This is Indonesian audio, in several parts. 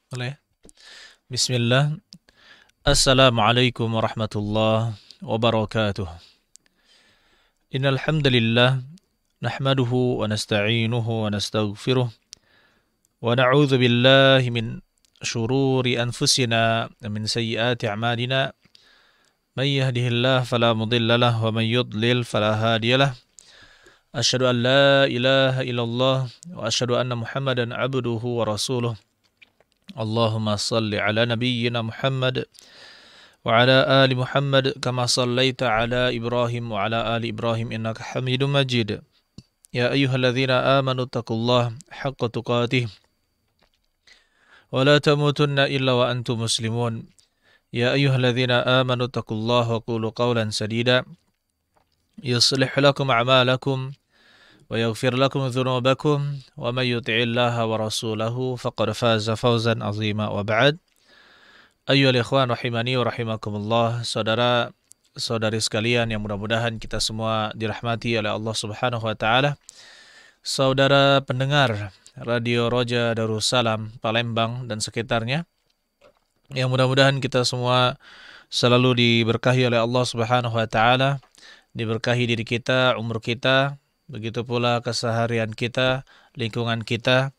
Boleh. Bismillah. Assalamualaikum warahmatullahi wabarakatuh. Innal hamdalillah nahmaduhu wa nasta'inuhu wa nastaghfiruh wa na'udzu billahi min shururi anfusina wa min sayyiati a'malina. May yahdihillahu fala mudilla lahu wa may yudlil fala hadiyalah. Asyhadu an la ilaha illallah wa asyhadu anna Muhammadan abduhu wa rasuluh. Allahumma salli ala nabiyyina Muhammad wa ala ali Muhammad kama sallaita ala Ibrahim wa ala ali Ibrahim innaka Hamidum Majid. Ya ayyuhalladzina amanu taqullaha haqqa tuqatih wa la tamutunna illa wa antum muslimun. Ya ayyuhalladzina amanu taqullaha wa qulu qawlan sadida yuslih lakum a'malakum wa yaghfir lakum dhunubakum wa may yuti'illaha wa rasulahu faqad faza fawzan 'azima wa ba'd. Ayyuhal ikhwan rahimani wa rahimakumullah, saudara-saudari sekalian yang mudah-mudahan kita semua dirahmati oleh Allah Subhanahu wa taala. Saudara pendengar Radio Roja Darussalam Palembang dan sekitarnya, yang mudah-mudahan kita semua selalu diberkahi oleh Allah Subhanahu wa taala, diberkahi diri kita, umur kita, begitu pula keseharian kita, lingkungan kita,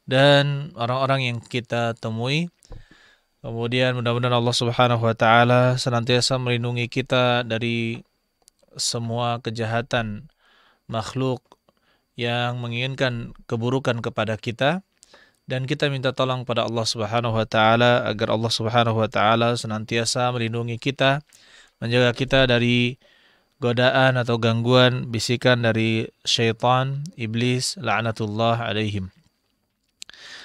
dan orang-orang yang kita temui. Kemudian mudah-mudahan Allah Subhanahu wa taala senantiasa melindungi kita dari semua kejahatan makhluk yang menginginkan keburukan kepada kita, dan kita minta tolong pada Allah Subhanahu wa taala agar Allah Subhanahu wa taala senantiasa melindungi kita, menjaga kita dari godaan atau gangguan bisikan dari syaitan, iblis, la'natullah alaihim.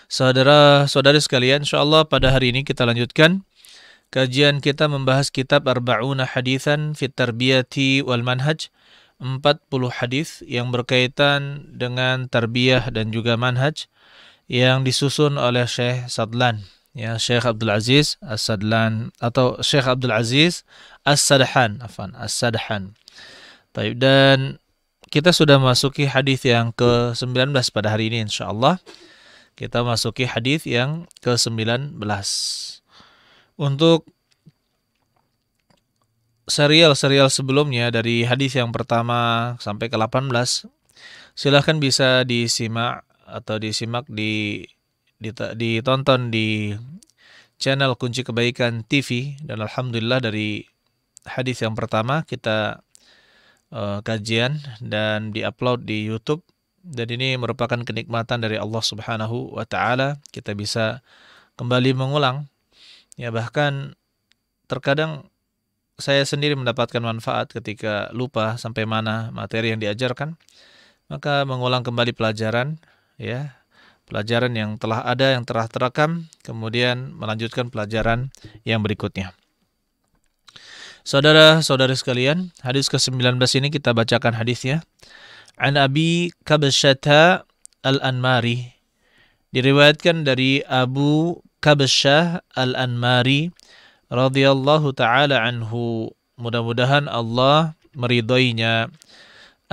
Saudara-saudari sekalian, insyaallah pada hari ini kita lanjutkan kajian kita membahas kitab Arba'una Haditsan fit Tarbiyati wal Manhaj, 40 hadis yang berkaitan dengan tarbiyah dan juga manhaj yang disusun oleh Syekh Sadlan, ya, Syekh Abdul Aziz As-Sadlan atau Syekh Abdul Aziz As-Sadhan, As-Sadhan. Baik, dan kita sudah masuki hadis yang ke-19 pada hari ini insyaallah. Kita masuki hadis yang ke-19. Untuk serial-serial sebelumnya dari hadis yang pertama sampai ke-18, silahkan bisa disimak atau ditonton di channel Kunci Kebaikan TV, dan alhamdulillah dari hadis yang pertama kita kajian dan diupload di YouTube, dan ini merupakan kenikmatan dari Allah Subhanahu wa taala. Kita bisa kembali mengulang, ya, bahkan terkadang saya sendiri mendapatkan manfaat ketika lupa sampai mana materi yang diajarkan, maka mengulang kembali pelajaran, ya, pelajaran yang telah ada, yang telah terekam, kemudian melanjutkan pelajaran yang berikutnya. Saudara-saudari sekalian, hadis ke-19 ini kita bacakan hadisnya. An Abi Kabsyah Al-Anmari, diriwayatkan dari Abu Kabsyah Al-Anmari radhiyallahu taala anhu, mudah-mudahan Allah meridhoinya,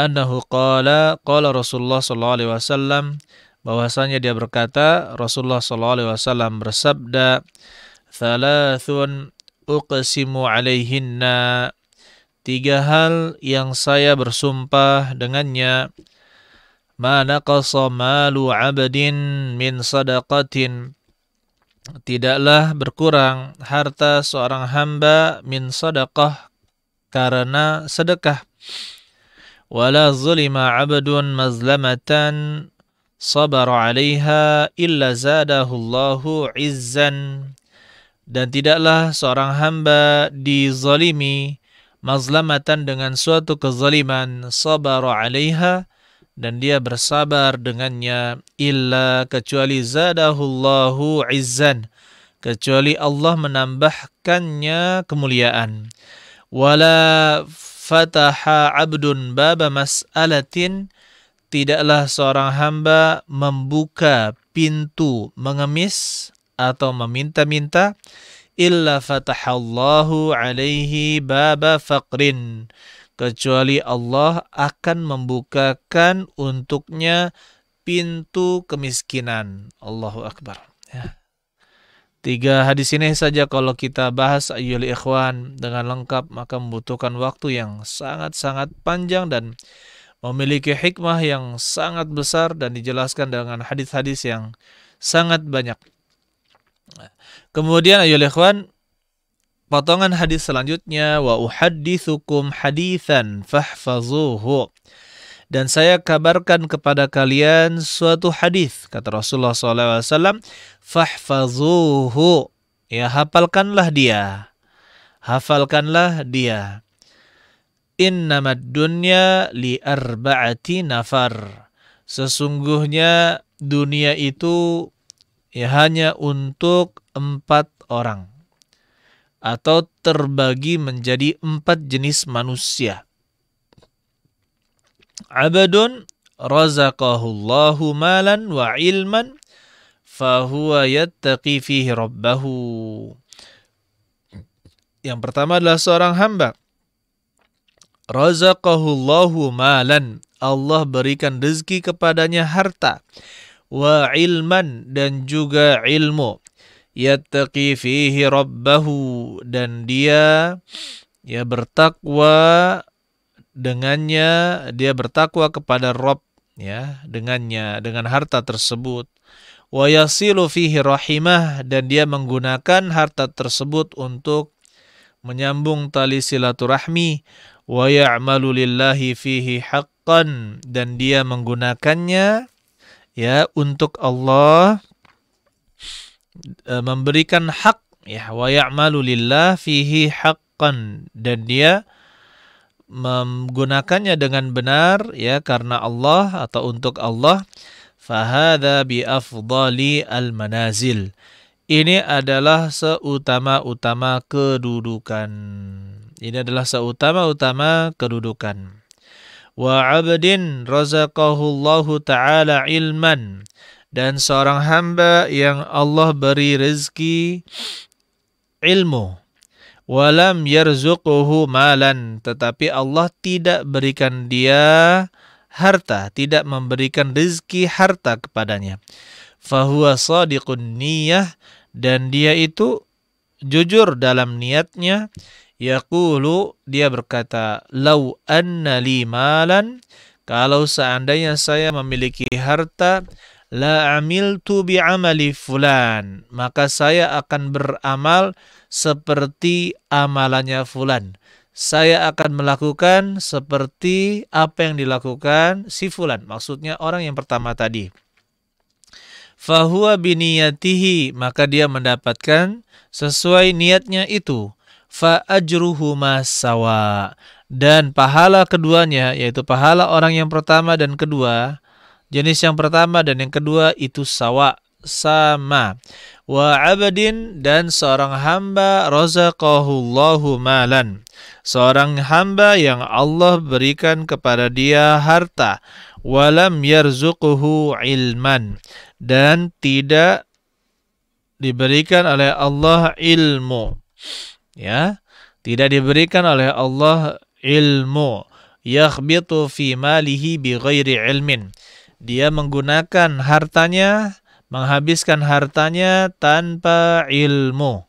annahu qala Rasulullah sallallahu alaihi wasallam, bahwasanya dia berkata, Rasulullah sallallahu alaihi wasallam bersabda, "Thalathun uqsimu alaihinna", 3 hal yang saya bersumpah dengannya, ma naqasa malu 'abdin min sadaqatin, tidaklah berkurang harta seorang hamba min sadaqah, karena sedekah, wala zulima 'abdun mazlamatan sabara 'alaiha illa zadahu Allahu 'izzan, dan tidaklah seorang hamba dizalimi mazlamatan dengan suatu kezaliman, sabara 'alaiha, dan dia bersabar dengannya, illa, kecuali zadahullahu 'izzan, kecuali Allah menambahkannya kemuliaan, wala fataha 'abdun baba mas'alatin, tidaklah seorang hamba membuka pintu mengemis atau meminta-minta, illa fatahallahu alaihi baba faqrin, kecuali Allah akan membukakan untuknya pintu kemiskinan. Allahu Akbar. Ya. 3 hadis ini saja kalau kita bahas ayyul ikhwan dengan lengkap maka membutuhkan waktu yang sangat-sangat panjang dan memiliki hikmah yang sangat besar dan dijelaskan dengan hadis-hadis yang sangat banyak. Kemudian ayyul ikhwan, potongan hadis selanjutnya, wa uhadditsukum haditsan fahfazuhu. Dan saya kabarkan kepada kalian suatu hadis, kata Rasulullah SAW, fahfazuhu, ya hafalkanlah dia, hafalkanlah dia. Innamad dunya li arba'ati nafar. Sesungguhnya dunia itu ya hanya untuk 4 orang. Atau terbagi menjadi 4 jenis manusia. Abadun razaqahullahu malan wa ilman fahuwa yattaqi fihi rabbahu. Yang pertama adalah seorang hamba. Razaqahullahu malan. Allah berikan rezeki kepadanya harta. Wa ilman, dan juga ilmu. Yattaqi fihi rabbahu, dan dia bertakwa dengannya, dia bertakwa kepada Rabb, ya, dengannya, dengan harta tersebut. Wa yasilu fihi rahimah, dan dia menggunakan harta tersebut untuk menyambung tali silaturahmi. Wa ya'malu lillahi fihi haqqan, dan dia menggunakannya ya untuk Allah, memberikan hak, ya, wa ya'malu lillahi fihi haqqan, dan dia menggunakannya dengan benar, ya, karena Allah atau untuk Allah. Fahadha bi afdali al manazil. Ini adalah seutama-utama kedudukan. Ini adalah seutama-utama kedudukan. Wa 'abdin razaqahullahu ta'ala ilman, dan seorang hamba yang Allah beri rezeki ilmu. Walam yarzuquhu malan, tetapi Allah tidak berikan dia harta, tidak memberikan rezeki harta kepadanya. Fahuwa shadiqun niyah, dan dia itu jujur dalam niatnya. Yaqulu, dia berkata, lau anna li malan, kalau seandainya saya memiliki harta, la amiltu bi amali fulan, maka saya akan beramal seperti amalannya fulan. Saya akan melakukan seperti apa yang dilakukan si fulan. Maksudnya orang yang pertama tadi. Fahuwa biniyatihi, maka dia mendapatkan sesuai niatnya itu. Fa ajruhuma sawa, dan pahala keduanya, yaitu pahala orang yang pertama dan kedua, jenis yang pertama dan yang kedua itu sawa, sama. Wa abadin, dan seorang hamba razaqahullahu malan, seorang hamba yang Allah berikan kepada dia harta. Walam yarzuquhu ilman, dan tidak diberikan oleh Allah ilmu, ya, tidak diberikan oleh Allah ilmu. Yakhbitu fi malihi bighairi ilmin, dia menggunakan hartanya, menghabiskan hartanya tanpa ilmu.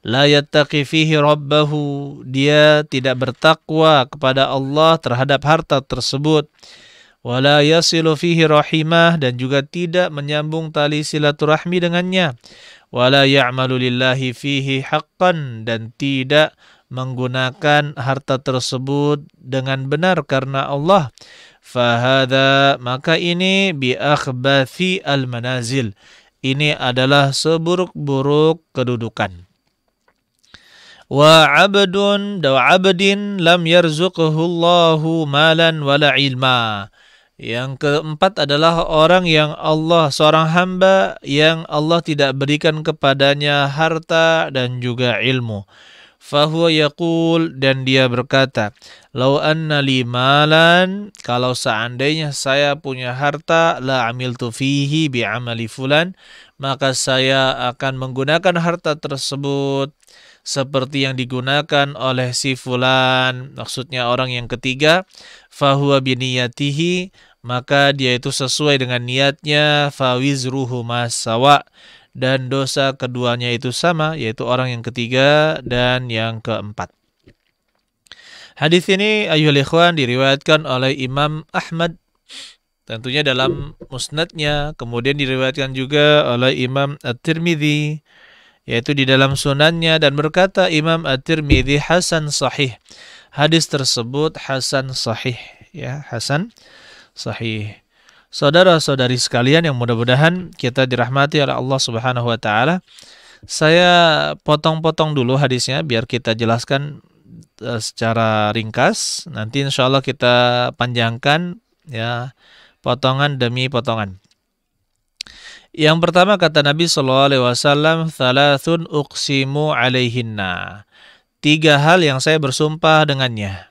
La yattaqi fihi rabbahu, dia tidak bertakwa kepada Allah terhadap harta tersebut. Wala yasilu fihi rahimah, dan juga tidak menyambung tali silaturahmi dengannya. Wala ya'malu lillahi fihi haqqan, dan tidak menggunakan harta tersebut dengan benar karena Allah. Fahada, maka ini bi akhbathi al manazil, ini adalah seburuk-buruk kedudukan. Wa abdun lam yarzuqhu Allahu malan wala ilma. Yang keempat adalah orang yang Allah, seorang hamba yang Allah tidak berikan kepadanya harta dan juga ilmu. Fahuwa yaqul, dan dia berkata, lau anna li malan, kalau seandainya saya punya harta, la amiltu fihi bi amali fulan, maka saya akan menggunakan harta tersebut seperti yang digunakan oleh si fulan, maksudnya orang yang ketiga. Fahuwa biniyatihi, maka dia itu sesuai dengan niatnya. Fawizruhu masawa, dan dosa keduanya itu sama, yaitu orang yang ketiga dan yang keempat. Hadis ini ayyuhal ikhwan diriwayatkan oleh Imam Ahmad tentunya dalam musnadnya, kemudian diriwayatkan juga oleh Imam At-Tirmidzi yaitu di dalam sunannya, dan berkata Imam At-Tirmidzi hasan sahih. Hadis tersebut hasan sahih, ya, hasan sahih. Saudara-saudari sekalian yang mudah-mudahan kita dirahmati oleh Allah Subhanahu wa taala. Saya potong-potong dulu hadisnya biar kita jelaskan secara ringkas. Nanti insya Allah kita panjangkan, ya, potongan demi potongan. Yang pertama kata Nabi SAW, "Thalathun uqsimu alaihinna." 3 hal yang saya bersumpah dengannya.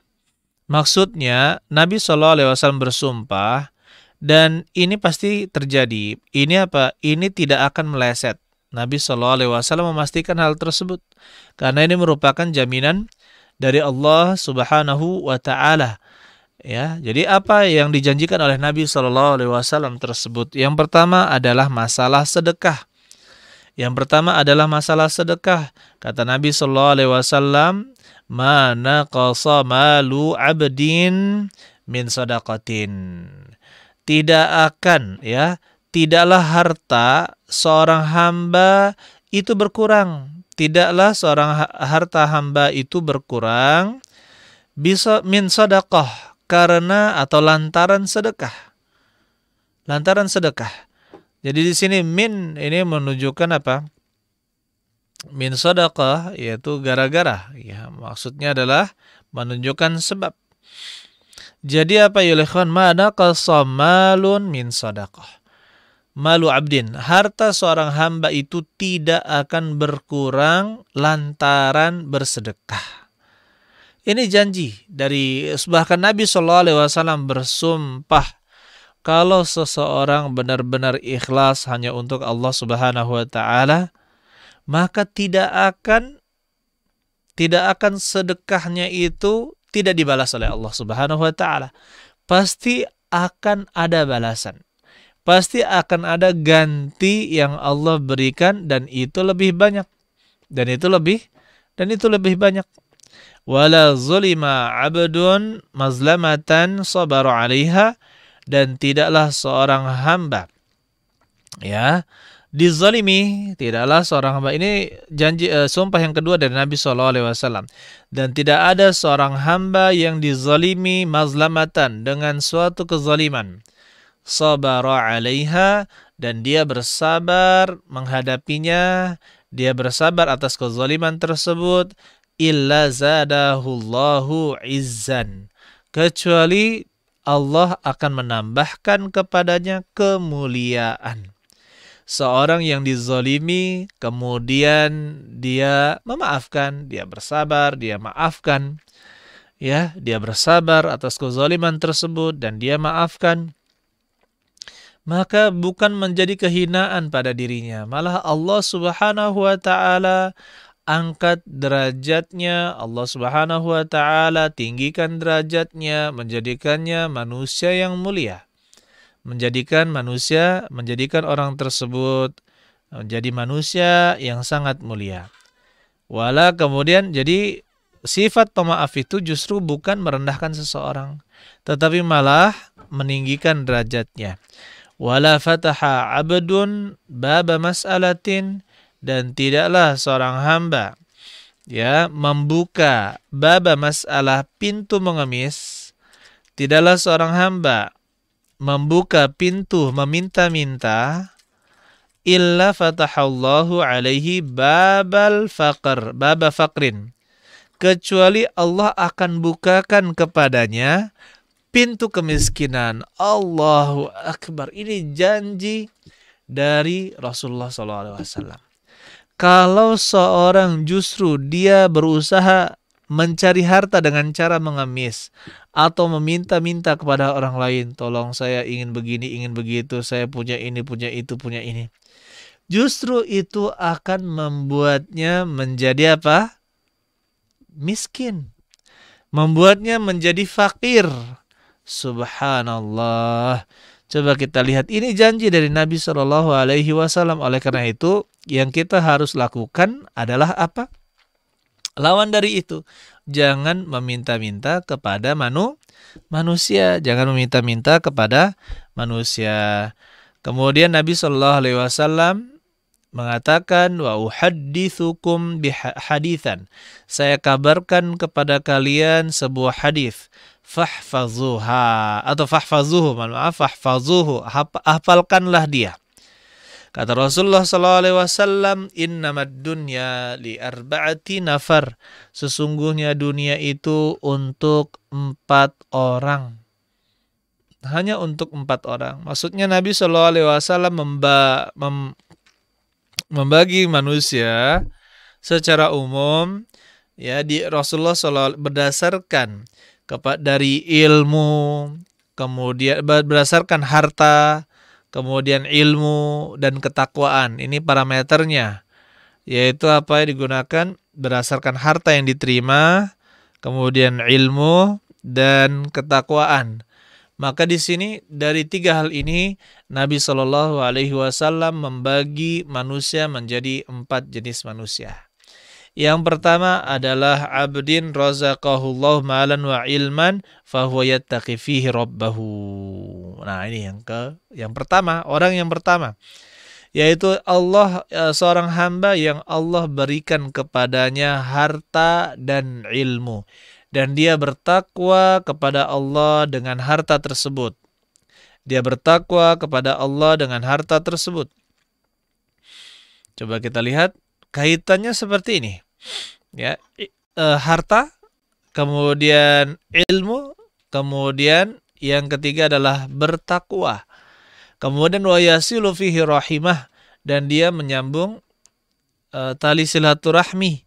Maksudnya Nabi SAW bersumpah dan ini pasti terjadi. Ini apa? Ini tidak akan meleset. Nabi SAW memastikan hal tersebut karena ini merupakan jaminan dari Allah Subhanahu wa taala. Ya, jadi apa yang dijanjikan oleh Nabi SAW tersebut? Yang pertama adalah masalah sedekah. Kata Nabi SAW, "Ma naqasa malu 'abdin min shadaqatin." Tidaklah harta seorang hamba itu berkurang. Tidaklah seorang harta hamba itu berkurang bisa min sedekah karena atau lantaran sedekah. Jadi di sini min ini menunjukkan apa? Min sedekah yaitu gara-gara, ya, maksudnya adalah menunjukkan sebab. Jadi apa ya ikhwan? Mana qasamalun min sedekah. Malu abdin, harta seorang hamba itu tidak akan berkurang lantaran bersedekah. Ini janji dari, bahkan Nabi SAW bersumpah kalau seseorang benar-benar ikhlas hanya untuk Allah Subhanahu wa taala, maka tidak akan sedekahnya itu tidak dibalas oleh Allah Subhanahu wa taala. Pasti akan ada balasan. Pasti akan ada ganti yang Allah berikan dan itu lebih banyak. Dan itu lebih banyak. Wala zulima 'abdun mazlamatan sabara 'alaiha, dan tidaklah seorang hamba, ya, dizalimi, tidaklah seorang hamba. Ini janji sumpah yang kedua dari Nabi SAW. Dan tidak ada seorang hamba yang dizalimi mazlamatan dengan suatu kezaliman, sabara 'alaiha, dan dia bersabar menghadapinya, dia bersabar atas kezaliman tersebut, illa zadahullahu izzan, kecuali Allah akan menambahkan kepadanya kemuliaan. Seorang yang dizalimi kemudian dia memaafkan, dia bersabar, dia maafkan, ya, dia bersabar atas kezaliman tersebut dan dia maafkan, maka bukan menjadi kehinaan pada dirinya, malah Allah Subhanahu wa taala angkat derajatnya, Allah Subhanahu wa taala tinggikan derajatnya, menjadikannya manusia yang mulia. Menjadikan orang tersebut menjadi manusia yang sangat mulia. Wala kemudian, jadi sifat pemaaf itu justru bukan merendahkan seseorang, tetapi malah meninggikan derajatnya. Wala fataha 'abdun baba mas'alatin, dan tidaklah seorang hamba, ya, membuka baba mas'alah, pintu mengemis. Tidaklah seorang hamba membuka pintu meminta-minta, illa fatahallahu alaihi baba faqrin, kecuali Allah akan bukakan kepadanya pintu kemiskinan. Allahu Akbar. Ini janji dari Rasulullah SAW. Kalau seorang justru dia berusaha mencari harta dengan cara mengemis atau meminta-minta kepada orang lain, tolong saya ingin begini, ingin begitu, saya punya ini, punya itu, punya ini, justru itu akan membuatnya menjadi apa? Miskin. Membuatnya menjadi fakir. Subhanallah. Coba kita lihat, ini janji dari Nabi SAW. Oleh karena itu, yang kita harus lakukan adalah apa? Lawan dari itu, jangan meminta-minta kepada manusia, jangan meminta-minta kepada manusia. Kemudian Nabi Shallallahu Alaihi Wasallam mengatakan, wa uhadditsukum bihaditsan, saya kabarkan kepada kalian sebuah hadis, fahfazuha atau fahfazuhu, maaf, fahfazuhu, hafalkanlah dia. Kata Rasulullah SAW, innamad dunya li arba'ati nafar. Sesungguhnya dunia itu untuk 4 orang. Hanya untuk 4 orang. Maksudnya Nabi SAW membagi manusia secara umum, ya, di Rasulullah SAW berdasarkan dari ilmu, kemudian berdasarkan harta, kemudian ilmu dan ketakwaan. Ini parameternya, yaitu apa yang digunakan berdasarkan harta yang diterima, kemudian ilmu dan ketakwaan. Maka di sini dari 3 hal ini Nabi Shallallahu Alaihi Wasallam membagi manusia menjadi 4 jenis manusia. Yang pertama adalah abdin razaqahullahu malan wa ilman fahuwa yattaqi fihi rabbahu. Nah, ini yang pertama, orang yang pertama, yaitu Allah, seorang hamba yang Allah berikan kepadanya harta dan ilmu, dan dia bertakwa kepada Allah dengan harta tersebut. Dia bertakwa kepada Allah dengan harta tersebut. Coba kita lihat kaitannya seperti ini. Ya, harta, kemudian ilmu, kemudian yang ketiga adalah bertakwa. Kemudian wa yasilu fihi rahimah, dan dia menyambung tali silaturahmi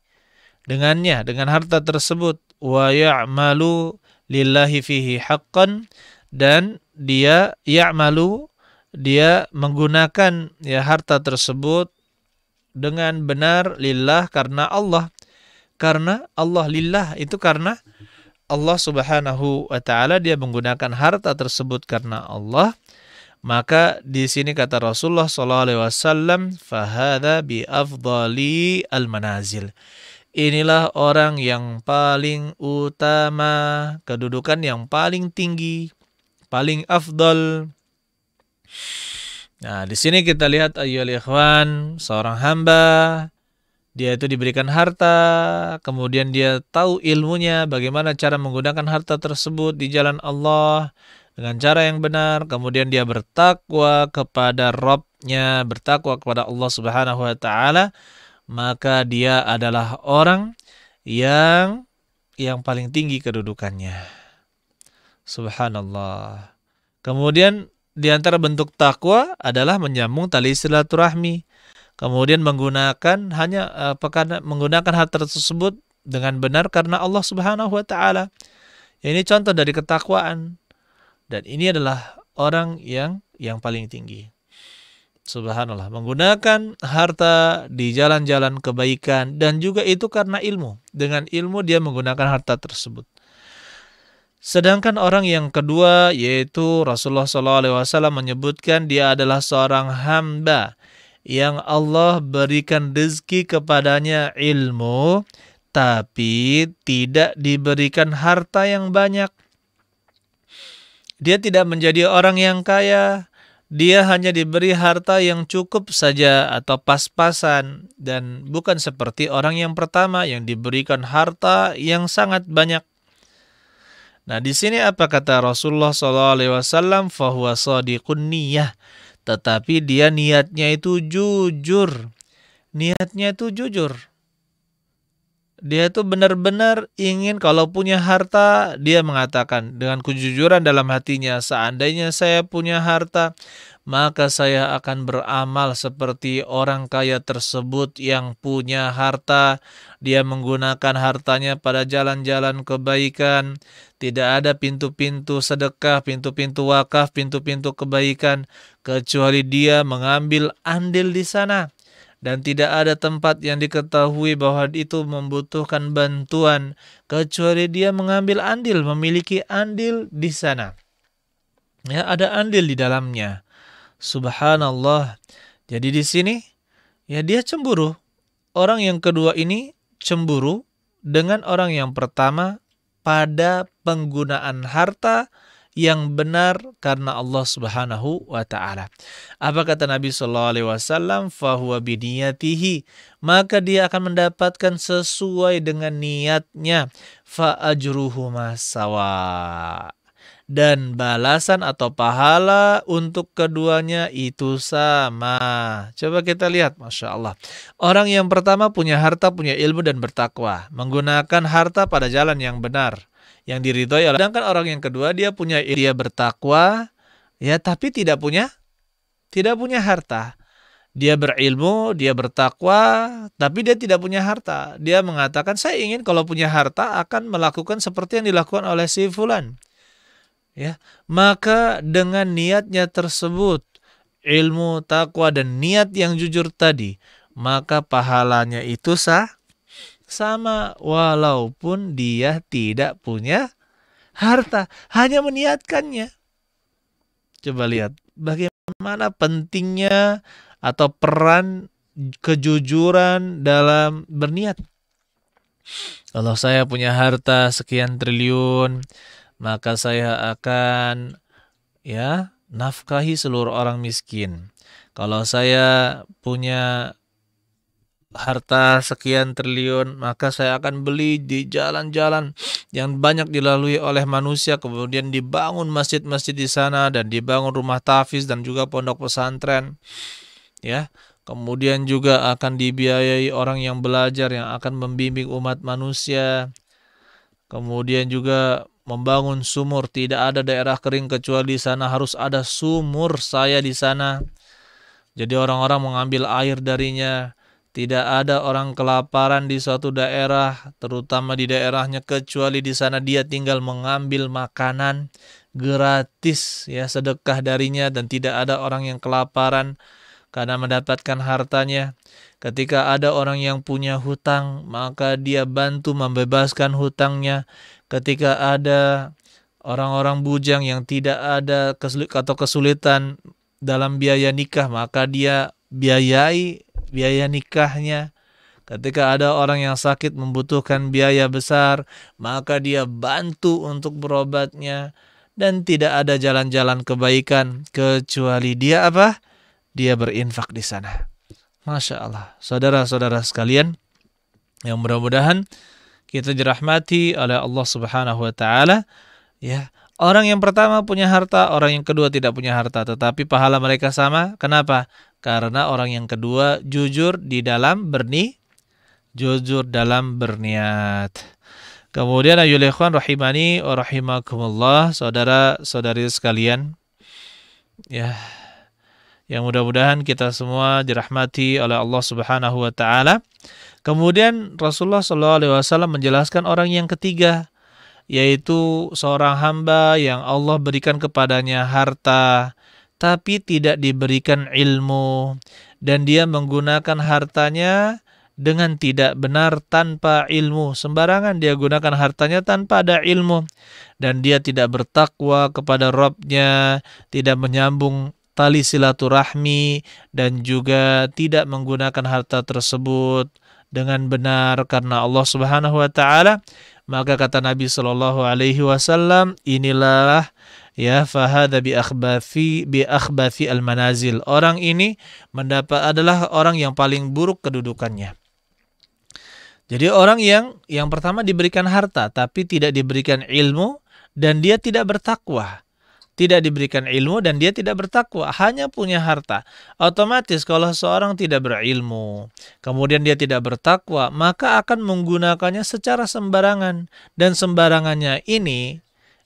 dengannya, dengan harta tersebut. Wa ya'malu lillahi fihi haqqan, dan dia ya'malu, dia menggunakan ya harta tersebut dengan benar lillah, karena Allah. Karena Allah, lillah itu karena Allah Subhanahu wa taala, dia menggunakan harta tersebut karena Allah. Maka di sini kata Rasulullah sallallahu alaihi wasallam, fahadha bi afdali al manazil. Inilah orang yang paling utama, kedudukan yang paling tinggi, paling afdal. Nah, di sini kita lihat ayyuhal ikhwan, seorang hamba, dia itu diberikan harta, kemudian dia tahu ilmunya, bagaimana cara menggunakan harta tersebut di jalan Allah dengan cara yang benar, kemudian dia bertakwa kepada Rabb-nya, bertakwa kepada Allah Subhanahu wa taala, maka dia adalah orang yang paling tinggi kedudukannya. Subhanallah. Kemudian di antara bentuk takwa adalah menyambung tali silaturahmi. Kemudian menggunakan menggunakan hal tersebut dengan benar karena Allah Subhanahu wa taala. Ini contoh dari ketakwaan. Dan ini adalah orang yang paling tinggi. Subhanallah, menggunakan harta di jalan-jalan kebaikan, dan juga itu karena ilmu. Dengan ilmu dia menggunakan harta tersebut. Sedangkan orang yang kedua, yaitu Rasulullah SAW menyebutkan dia adalah seorang hamba yang Allah berikan rezeki kepadanya ilmu, tapi tidak diberikan harta yang banyak. Dia tidak menjadi orang yang kaya, dia hanya diberi harta yang cukup saja atau pas-pasan, dan bukan seperti orang yang pertama yang diberikan harta yang sangat banyak. Nah, di sini apa kata Rasulullah SAW? Fahuwa shadiqun niyah. Tetapi dia niatnya itu jujur. Niatnya itu jujur. Dia itu benar-benar ingin, kalau punya harta, dia mengatakan dengan kejujuran dalam hatinya, seandainya saya punya harta, maka saya akan beramal seperti orang kaya tersebut yang punya harta. Dia menggunakan hartanya pada jalan-jalan kebaikan. Tidak ada pintu-pintu sedekah, pintu-pintu wakaf, pintu-pintu kebaikan, kecuali dia mengambil andil di sana. Dan tidak ada tempat yang diketahui bahwa itu membutuhkan bantuan, kecuali dia mengambil andil, memiliki andil di sana. Ya, ada andil di dalamnya. Subhanallah. Jadi di sini, Ya, dia cemburu. Orang yang kedua ini cemburu dengan orang yang pertama pada penggunaan harta yang benar karena Allah Subhanahu wa taala. Apa kata Nabi sallallahu alaihi wasallam? Fahuwa biniyatihi, maka dia akan mendapatkan sesuai dengan niatnya. Fa ajruhuma sawa, dan balasan atau pahala untuk keduanya itu sama. Coba kita lihat, Masya Allah. Orang yang pertama punya harta, punya ilmu dan bertakwa, menggunakan harta pada jalan yang benar, yang diridhoi oleh. Sedangkan orang yang kedua dia punya ilmu, dia bertakwa, ya, tapi tidak punya harta. Dia berilmu, dia bertakwa, tapi dia tidak punya harta. Dia mengatakan, saya ingin kalau punya harta akan melakukan seperti yang dilakukan oleh si fulan. Ya, maka dengan niatnya tersebut, ilmu, takwa dan niat yang jujur tadi, maka pahalanya itu sama walaupun dia tidak punya harta, hanya meniatkannya. Coba lihat bagaimana pentingnya atau peran kejujuran dalam berniat. Kalau saya punya harta sekian triliun, maka saya akan nafkahi seluruh orang miskin. Kalau saya punya harta sekian triliun, maka saya akan beli di jalan-jalan yang banyak dilalui oleh manusia, kemudian dibangun masjid-masjid di sana dan dibangun rumah tahfiz dan juga pondok pesantren. Ya, kemudian juga akan dibiayai orang yang belajar yang akan membimbing umat manusia. Kemudian juga membangun sumur, tidak ada daerah kering kecuali di sana harus ada sumur saya di sana. Jadi orang-orang mengambil air darinya. Tidak ada orang kelaparan di suatu daerah, terutama di daerahnya, kecuali di sana dia tinggal mengambil makanan gratis, ya, sedekah darinya, dan tidak ada orang yang kelaparan karena mendapatkan hartanya. Ketika ada orang yang punya hutang, maka dia bantu membebaskan hutangnya. Ketika ada orang-orang bujang yang tidak ada kesulitan dalam biaya nikah, maka dia biayai biaya nikahnya. Ketika ada orang yang sakit membutuhkan biaya besar, maka dia bantu untuk berobatnya. Dan tidak ada jalan-jalan kebaikan kecuali dia apa? Dia berinfak di sana. Masya Allah. Saudara-saudara sekalian, yang mudah-mudahan kita dirahmati oleh Allah Subhanahu wa taala, ya. Orang yang pertama punya harta, orang yang kedua tidak punya harta, tetapi pahala mereka sama. Kenapa? Karena orang yang kedua jujur dalam berniat. Kemudian ayyuhal ikhwan rahimani wa rahimakumullah, saudara-saudari sekalian, ya, yang mudah-mudahan kita semua dirahmati oleh Allah Subhanahu wa taala. Kemudian Rasulullah SAW menjelaskan orang yang ketiga, yaitu seorang hamba yang Allah berikan kepadanya harta, tapi tidak diberikan ilmu, dan dia menggunakan hartanya dengan tidak benar tanpa ilmu. Sembarangan dia gunakan hartanya tanpa ada ilmu, dan dia tidak bertakwa kepada Rabb-Nya, tidak menyambung tali silaturahmi, dan juga tidak menggunakan harta tersebut dengan benar karena Allah Subhanahu wa taala. Maka kata Nabi Shallallahu alaihi wasallam, inilah, ya, fahada bi akhbathi al manazil. Orang ini adalah orang yang paling buruk kedudukannya. Jadi orang yang pertama diberikan harta tapi tidak diberikan ilmu dan dia tidak bertakwa. Tidak diberikan ilmu dan dia tidak bertakwa, hanya punya harta. Otomatis kalau seorang tidak berilmu, kemudian dia tidak bertakwa, maka akan menggunakannya secara sembarangan. Dan sembarangannya ini,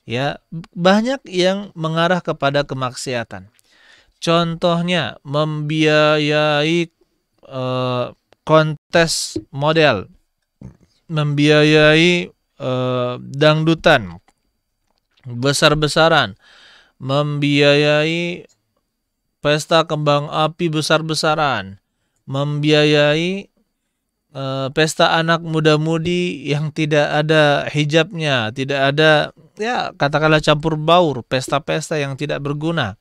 ya, banyak yang mengarah kepada kemaksiatan. Contohnya membiayai kontes model, membiayai dangdutan besar-besaran, membiayai pesta kembang api besar-besaran, membiayai pesta anak muda-mudi yang tidak ada hijabnya, tidak ada, ya, katakanlah campur baur, pesta-pesta yang tidak berguna.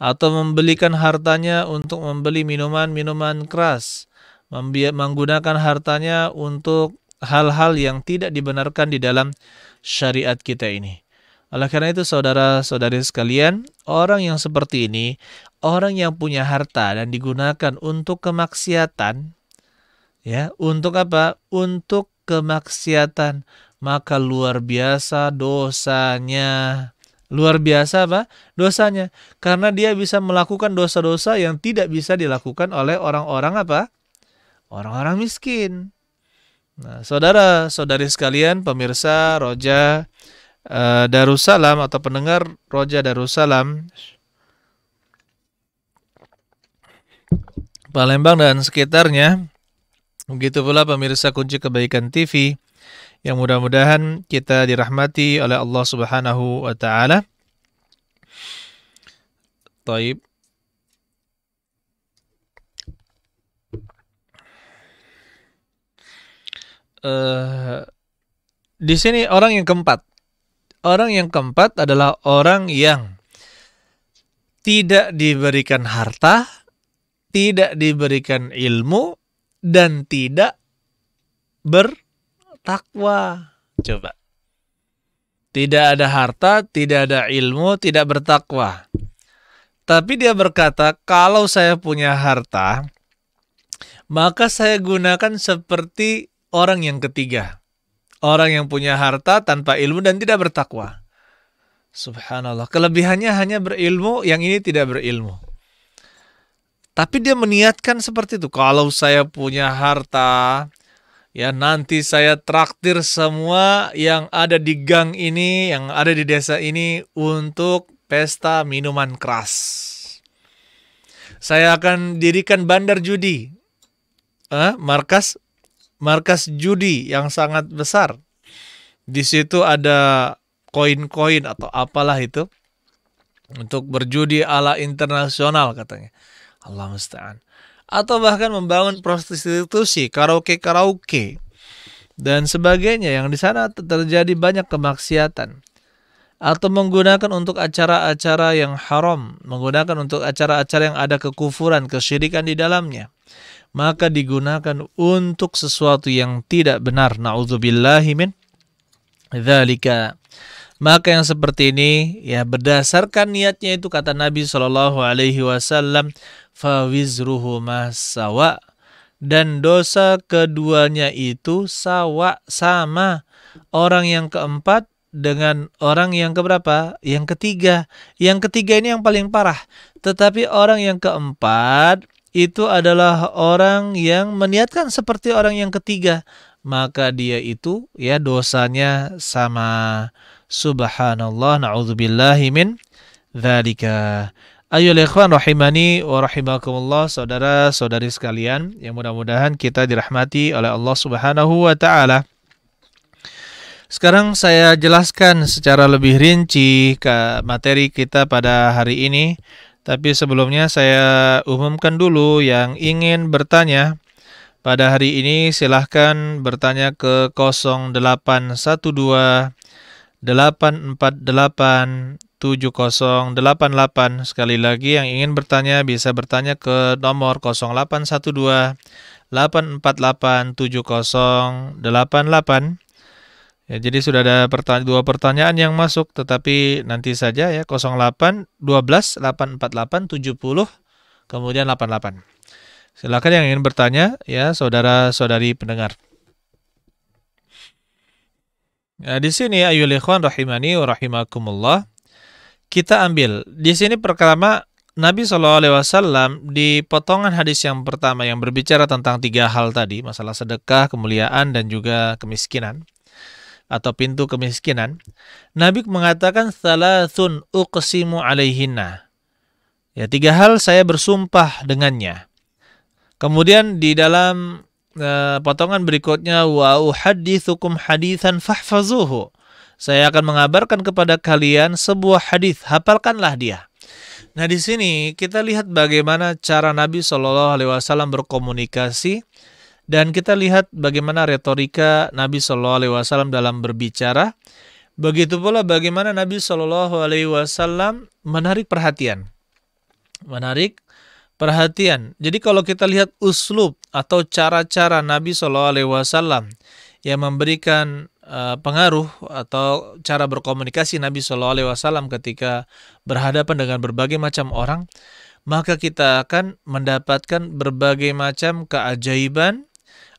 atau membelikan hartanya untuk membeli minuman-minuman keras, menggunakan hartanya untuk hal-hal yang tidak dibenarkan di dalam syariat kita ini. Oleh karena itu saudara-saudari sekalian, orang yang seperti ini, orang yang punya harta dan digunakan untuk kemaksiatan, ya, untuk apa? Untuk kemaksiatan, maka luar biasa dosanya. Luar biasa apa? Dosanya. Karena dia bisa melakukan dosa-dosa yang tidak bisa dilakukan oleh orang-orang apa? Orang-orang miskin. Nah, saudara-saudari sekalian, pemirsa Roja Darussalam atau pendengar Roja Darussalam Palembang dan sekitarnya, begitu pula pemirsa Kunci Kebaikan TV, yang mudah-mudahan kita dirahmati oleh Allah Subhanahu wa taala. Taib. Di sini orang yang keempat. Orang yang keempat adalah orang yang tidak diberikan harta, tidak diberikan ilmu, dan tidak bertakwa. Coba. Tidak ada harta, tidak ada ilmu, tidak bertakwa. Tapi dia berkata, kalau saya punya harta, maka saya gunakan seperti orang yang ketiga. Orang yang punya harta tanpa ilmu dan tidak bertakwa. Subhanallah. Kelebihannya hanya berilmu, yang ini tidak berilmu. Tapi dia meniatkan seperti itu. Kalau saya punya harta, ya nanti saya traktir semua yang ada di gang ini, yang ada di desa ini untuk pesta minuman keras. Saya akan dirikan bandar judi. Markas judi yang sangat besar. Di situ ada koin-koin atau apalah itu untuk berjudi ala internasional katanya. Allah musta'an. Atau bahkan membangun prostitusi, karaoke dan sebagainya yang di sana terjadi banyak kemaksiatan. Atau menggunakan untuk acara-acara yang haram, menggunakan untuk acara-acara yang ada kekufuran, kesyirikan di dalamnya. Maka digunakan untuk sesuatu yang tidak benar. Na'udzubillahi min dzalika. Maka yang seperti ini, ya berdasarkan niatnya itu kata Nabi SAW, fawizruhu masawa, dan dosa keduanya itu sama. Orang yang keempat dengan orang yang keberapa? Yang ketiga. Yang ketiga ini yang paling parah. Tetapi orang yang keempat itu adalah orang yang meniatkan seperti orang yang ketiga, maka dia itu ya dosanya sama. Subhanallah, na'udzubillahi min dzalika. Ayolah ikhwan rahimani wa rahimakumullah, saudara-saudari sekalian yang mudah-mudahan kita dirahmati oleh Allah Subhanahu wa taala. Sekarang saya jelaskan secara lebih rinci ke materi kita pada hari ini. Tapi sebelumnya saya umumkan dulu yang ingin bertanya pada hari ini, silahkan bertanya ke 0812 848 7088. Sekali lagi yang ingin bertanya bisa bertanya ke nomor 0812 848 7088. Ya, jadi sudah ada dua pertanyaan yang masuk, tetapi nanti saja ya 08 12 848 70 kemudian 88. Silakan yang ingin bertanya ya saudara-saudari pendengar. Ya, di sini ayyuhal ikhwan rahimani wa rahimakumullah, kita ambil di sini pertama Nabi SAW di potongan hadis yang pertama yang berbicara tentang tiga hal tadi, masalah sedekah, kemuliaan dan juga kemiskinan atau pintu kemiskinan, Nabi mengatakan salasun uqsimu alaihinna. Ya, tiga hal saya bersumpah dengannya. Kemudian di dalam potongan berikutnya wa uhadditsukum haditsan fahfazuhu. Saya akan mengabarkan kepada kalian sebuah hadis, hafalkanlah dia. Nah, di sini kita lihat bagaimana cara Nabi SAW berkomunikasi. Dan kita lihat bagaimana retorika Nabi SAW dalam berbicara. Begitu pula bagaimana Nabi SAW menarik perhatian. Menarik perhatian. Jadi kalau kita lihat uslub atau cara-cara Nabi SAW yang memberikan pengaruh atau cara berkomunikasi Nabi SAW ketika berhadapan dengan berbagai macam orang, maka kita akan mendapatkan berbagai macam keajaiban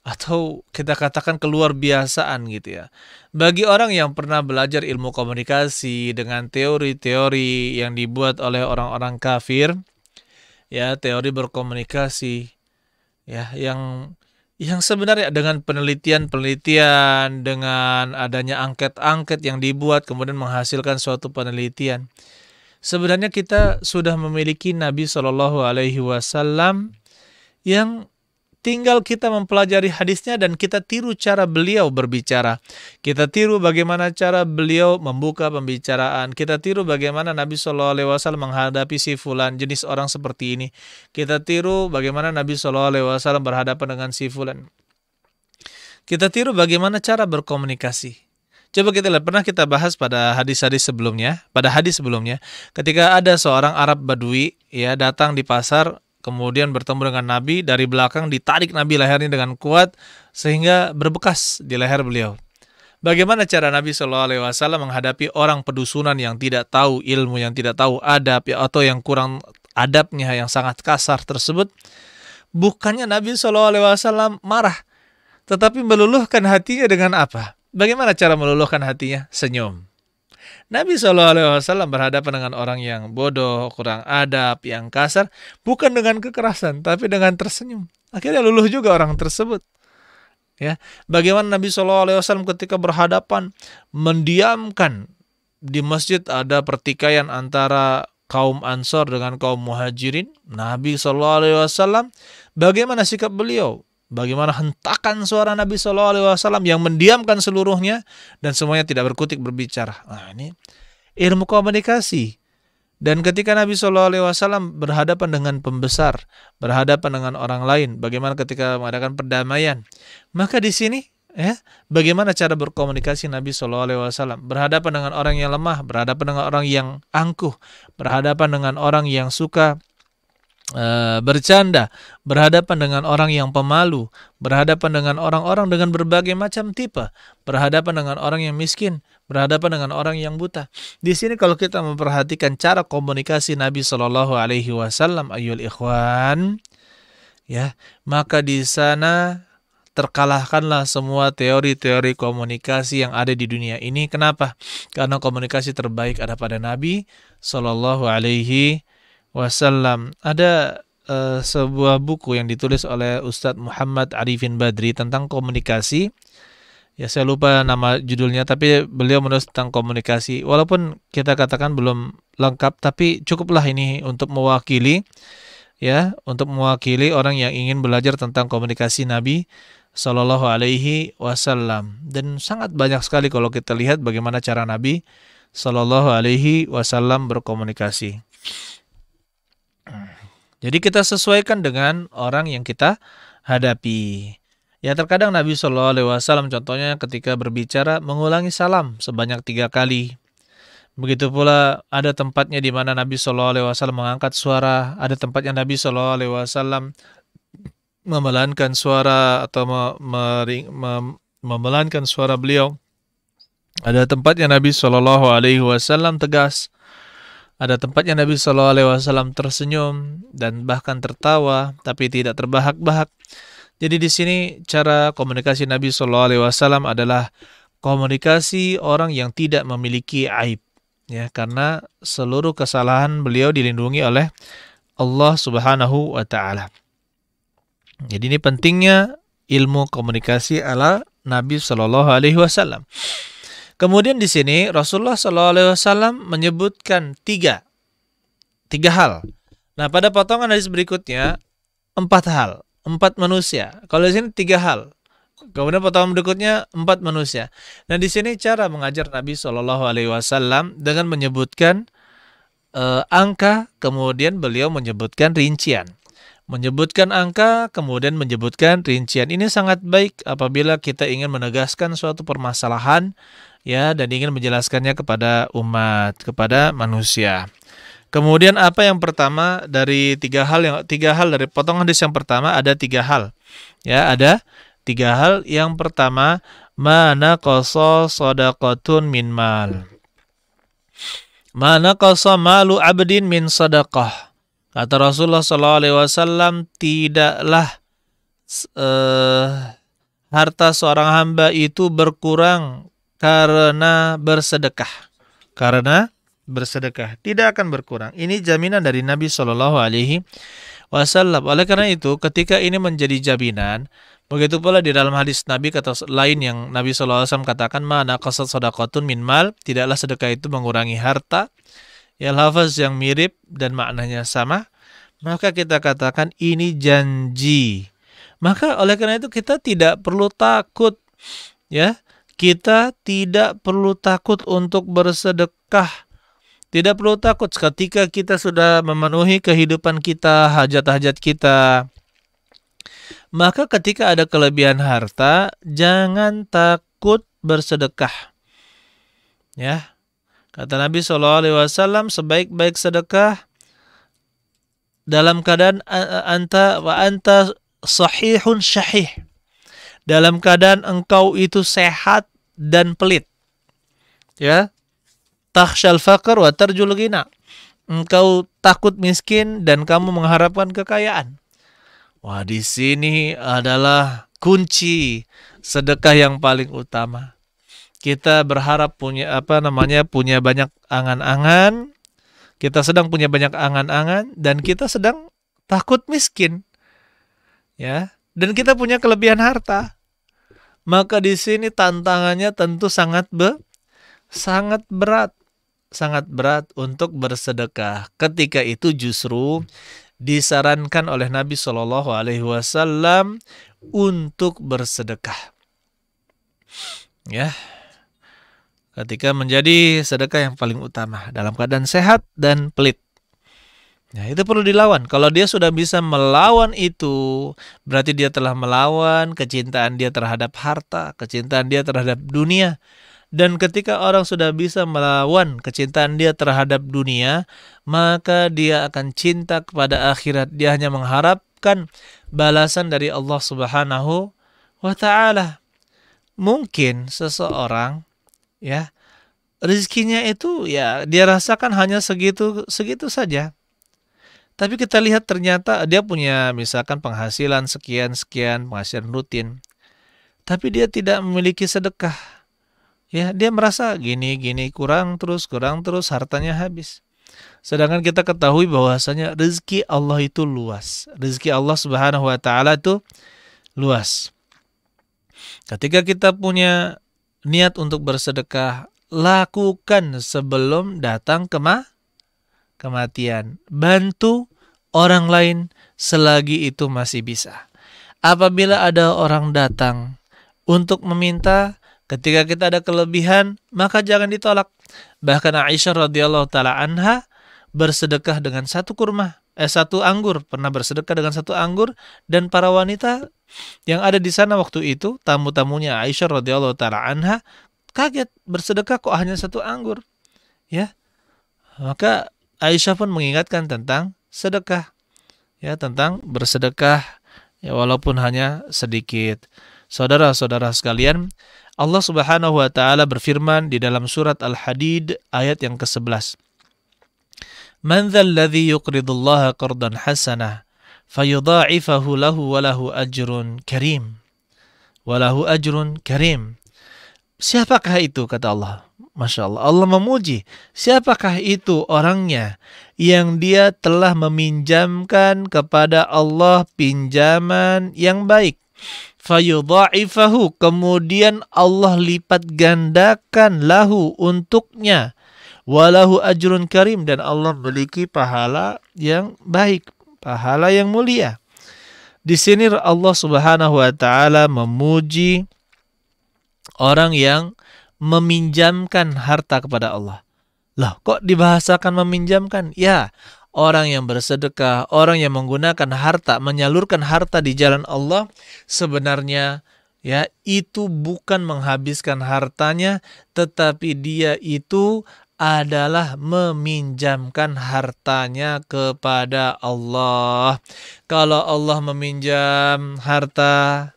atau kita katakan keluar biasaan gitu ya. Bagi orang yang pernah belajar ilmu komunikasi dengan teori-teori yang dibuat oleh orang-orang kafir, ya, teori berkomunikasi, ya, yang sebenarnya dengan penelitian-penelitian, dengan adanya angket-angket yang dibuat kemudian menghasilkan suatu penelitian. Sebenarnya kita sudah memiliki Nabi Shallallahu Alaihi Wasallam yang tinggal kita mempelajari hadisnya dan kita tiru cara beliau berbicara. Kita tiru bagaimana cara beliau membuka pembicaraan. Kita tiru bagaimana Nabi SAW menghadapi si fulan, jenis orang seperti ini. Kita tiru bagaimana Nabi SAW berhadapan dengan si fulan. Kita tiru bagaimana cara berkomunikasi. Coba kita lihat, pernah kita bahas pada hadis-hadis sebelumnya, ketika ada seorang Arab Badui ya datang di pasar, kemudian bertemu dengan Nabi, dari belakang ditarik Nabi lehernya dengan kuat sehingga berbekas di leher beliau. Bagaimana cara Nabi SAW menghadapi orang pedusunan yang tidak tahu ilmu, yang tidak tahu adab, ya, atau yang kurang adabnya, yang sangat kasar tersebut? Bukannya Nabi SAW marah, tetapi meluluhkan hatinya dengan apa? Bagaimana cara meluluhkan hatinya? Senyum. Nabi SAW berhadapan dengan orang yang bodoh, kurang adab, yang kasar, bukan dengan kekerasan, tapi dengan tersenyum. Akhirnya luluh juga orang tersebut. Ya, bagaimana Nabi SAW ketika berhadapan mendiamkan di masjid ada pertikaian antara kaum Ansor dengan kaum Muhajirin, Nabi SAW bagaimana sikap beliau? Bagaimana hentakan suara Nabi SAW yang mendiamkan seluruhnya dan semuanya tidak berkutik berbicara. Nah, ini ilmu komunikasi. Dan ketika Nabi SAW berhadapan dengan pembesar, berhadapan dengan orang lain, bagaimana ketika mengadakan perdamaian, maka di sini ya, bagaimana cara berkomunikasi Nabi SAW, berhadapan dengan orang yang lemah, berhadapan dengan orang yang angkuh, berhadapan dengan orang yang suka bercanda, berhadapan dengan orang yang pemalu, berhadapan dengan orang-orang dengan berbagai macam tipe, berhadapan dengan orang yang miskin, berhadapan dengan orang yang buta. Di sini kalau kita memperhatikan cara komunikasi Nabi Shallallahu Alaihi Wasallam, ayyul ikhwan, ya, maka di sana terkalahkanlah semua teori-teori komunikasi yang ada di dunia ini. Kenapa? Karena komunikasi terbaik ada pada Nabi Shallallahu Alaihi Wasallam. Ada sebuah buku yang ditulis oleh Ustadz Muhammad Arifin Badri tentang komunikasi. Ya, saya lupa nama judulnya, tapi beliau menulis tentang komunikasi. Walaupun kita katakan belum lengkap, tapi cukuplah ini untuk mewakili, ya, untuk mewakili orang yang ingin belajar tentang komunikasi Nabi Sallallahu Alaihi Wasallam. Dan sangat banyak sekali kalau kita lihat bagaimana cara Nabi Sallallahu Alaihi Wasallam berkomunikasi. Jadi kita sesuaikan dengan orang yang kita hadapi. Ya, terkadang Nabi SAW contohnya ketika berbicara mengulangi salam sebanyak 3 kali. Begitu pula ada tempatnya di mana Nabi SAW mengangkat suara, ada tempatnya Nabi SAW memelankan suara atau memelankan suara beliau. Ada tempatnya Nabi SAW tegas. Ada tempatnya Nabi SAW tersenyum dan bahkan tertawa, tapi tidak terbahak-bahak. Jadi di sini cara komunikasi Nabi SAW adalah komunikasi orang yang tidak memiliki aib, ya, karena seluruh kesalahan beliau dilindungi oleh Allah Subhanahu wa Ta'ala. Jadi ini pentingnya ilmu komunikasi ala Nabi SAW. Kemudian di sini Rasulullah SAW menyebutkan tiga hal. Nah, pada potongan hadis berikutnya 4 hal, 4 manusia. Kalau di sini 3 hal. Kemudian potongan berikutnya 4 manusia. Nah, di sini cara mengajar Nabi SAW dengan menyebutkan angka, kemudian beliau menyebutkan rincian. Menyebutkan angka, kemudian menyebutkan rincian. Ini sangat baik apabila kita ingin menegaskan suatu permasalahan, ya, dan ingin menjelaskannya kepada umat, kepada manusia. Kemudian apa yang pertama dari tiga hal dari potong hadis yang pertama ada tiga hal. Ya, ada tiga hal. Yang pertama, mana qasa sadaqatun min mal. Mana qasa malu abdin min sadaqah. Kata Rasulullah SAW, tidaklah harta seorang hamba itu berkurang karena bersedekah. Karena bersedekah tidak akan berkurang. Ini jaminan dari Nabi SAW. Oleh karena itu, ketika ini menjadi jaminan, begitu pula di dalam hadis Nabi kata lain yang Nabi SAW katakan, mana qasat sadaqatun min mal, tidaklah sedekah itu mengurangi harta. Ya, lafaz yang mirip dan maknanya sama, maka kita katakan ini janji. Maka oleh karena itu kita tidak perlu takut, ya. Kita tidak perlu takut untuk bersedekah. Tidak perlu takut ketika kita sudah memenuhi kehidupan kita, hajat-hajat kita. Maka ketika ada kelebihan harta, jangan takut bersedekah. Ya. Kata Nabi SAW, sebaik-baik sedekah dalam keadaan anta sahihun syahih. Dalam keadaan engkau itu sehat dan pelit. Ya. Takhsyal faqr wa tarjul ghina. Engkau takut miskin dan kamu mengharapkan kekayaan. Wah, di sini adalah kunci sedekah yang paling utama. Kita berharap punya punya banyak angan-angan. Kita sedang punya banyak angan-angan dan kita sedang takut miskin. Ya, dan kita punya kelebihan harta. Maka di sini tantangannya tentu sangat berat untuk bersedekah. Ketika itu justru disarankan oleh Nabi SAW untuk bersedekah. Ya. Ketika menjadi sedekah yang paling utama dalam keadaan sehat dan pelit. Nah, itu perlu dilawan. Kalau dia sudah bisa melawan itu, berarti dia telah melawan kecintaan dia terhadap harta, kecintaan dia terhadap dunia. Dan ketika orang sudah bisa melawan kecintaan dia terhadap dunia, maka dia akan cinta kepada akhirat. Dia hanya mengharapkan balasan dari Allah Subhanahu wa Ta'ala. Mungkin seseorang, ya, rezekinya itu ya dia rasakan hanya segitu saja. Tapi kita lihat ternyata dia punya misalkan penghasilan sekian, penghasilan rutin. Tapi dia tidak memiliki sedekah. Ya, dia merasa gini kurang terus hartanya habis. Sedangkan kita ketahui bahwasanya rezeki Allah itu luas. Rezeki Allah Subhanahu wa Ta'ala itu luas. Ketika kita punya niat untuk bersedekah, lakukan sebelum datang kematian. Bantu orang lain selagi itu masih bisa. Apabila ada orang datang untuk meminta, ketika kita ada kelebihan, maka jangan ditolak. Bahkan Aisyah radhiyallahu taala anha bersedekah dengan satu anggur, pernah bersedekah dengan satu anggur, dan para wanita yang ada di sana waktu itu, tamu-tamunya Aisyah radhiyallahu taala anha kaget, bersedekah kok hanya satu anggur. Ya. Maka Aisyah pun mengingatkan tentang sedekah. Ya, tentang bersedekah ya walaupun hanya sedikit. Saudara-saudara sekalian, Allah Subhanahu wa Ta'ala berfirman di dalam surat Al-Hadid ayat yang ke-11. Man dzal ladzi yuqridullaha qardan hasanah fayudha'ifahu lahu wa lahu ajrun karim. Wa lahu ajrun karim. Siapakah itu, kata Allah? Masya Allah, Allah memuji. Siapakah itu orangnya yang dia telah meminjamkan kepada Allah pinjaman yang baik? Fayudha'ifahu, kemudian Allah lipat gandakan lahu untuknya. Walahu ajrun karim, dan Allah memiliki pahala yang baik, pahala yang mulia. Di sini Allah Subhanahu wa Ta'ala memuji orang yang meminjamkan harta kepada Allah. Loh, kok dibahasakan meminjamkan? Ya, orang yang bersedekah, orang yang menggunakan harta, menyalurkan harta di jalan Allah, sebenarnya ya itu bukan menghabiskan hartanya, tetapi dia itu adalah meminjamkan hartanya kepada Allah. Kalau Allah meminjam harta,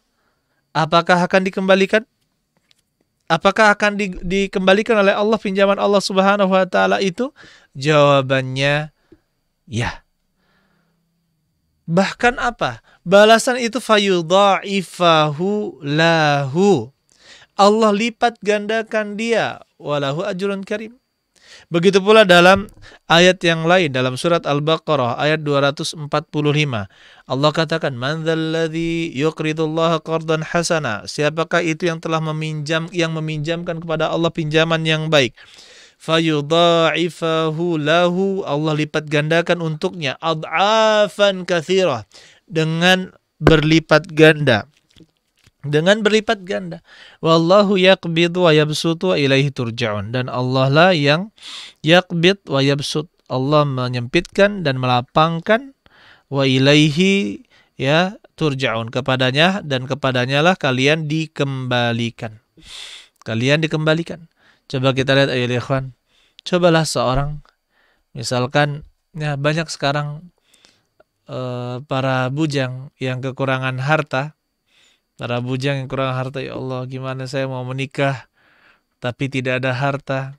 apakah akan dikembalikan? Apakah akan dikembalikan oleh Allah pinjaman Allah Subhanahu wa taala itu? Jawabannya ya. Bahkan apa? Balasan itu fayudha'ifahu lahu. Allah lipat gandakan dia, walahu ajrun karim. Begitu pula dalam ayat yang lain dalam surat Al-Baqarah ayat 245. Allah katakan, "Man dzalladzi yuqridullaha qardan hasana?" Siapakah itu yang telah meminjamkan kepada Allah pinjaman yang baik? Fayudha'ifahu lahu, Allah lipat gandakan untuknya ad'afan katsirah, dengan berlipat ganda. Wallahu yaqbid wa yabsutu wa ilaihi turja'un. Dan Allah lah yang yaqbid wa yabsut, Allah menyempitkan dan melapangkan, wa ilaihi ya turja'un, kepadanya dan kepadanya lah kalian dikembalikan. Coba kita lihat ayo ikhwan. Cobalah seorang, misalkan ya banyak sekarang para bujang yang kekurangan harta. Para bujang yang kurang harta, ya Allah, gimana saya mau menikah tapi tidak ada harta.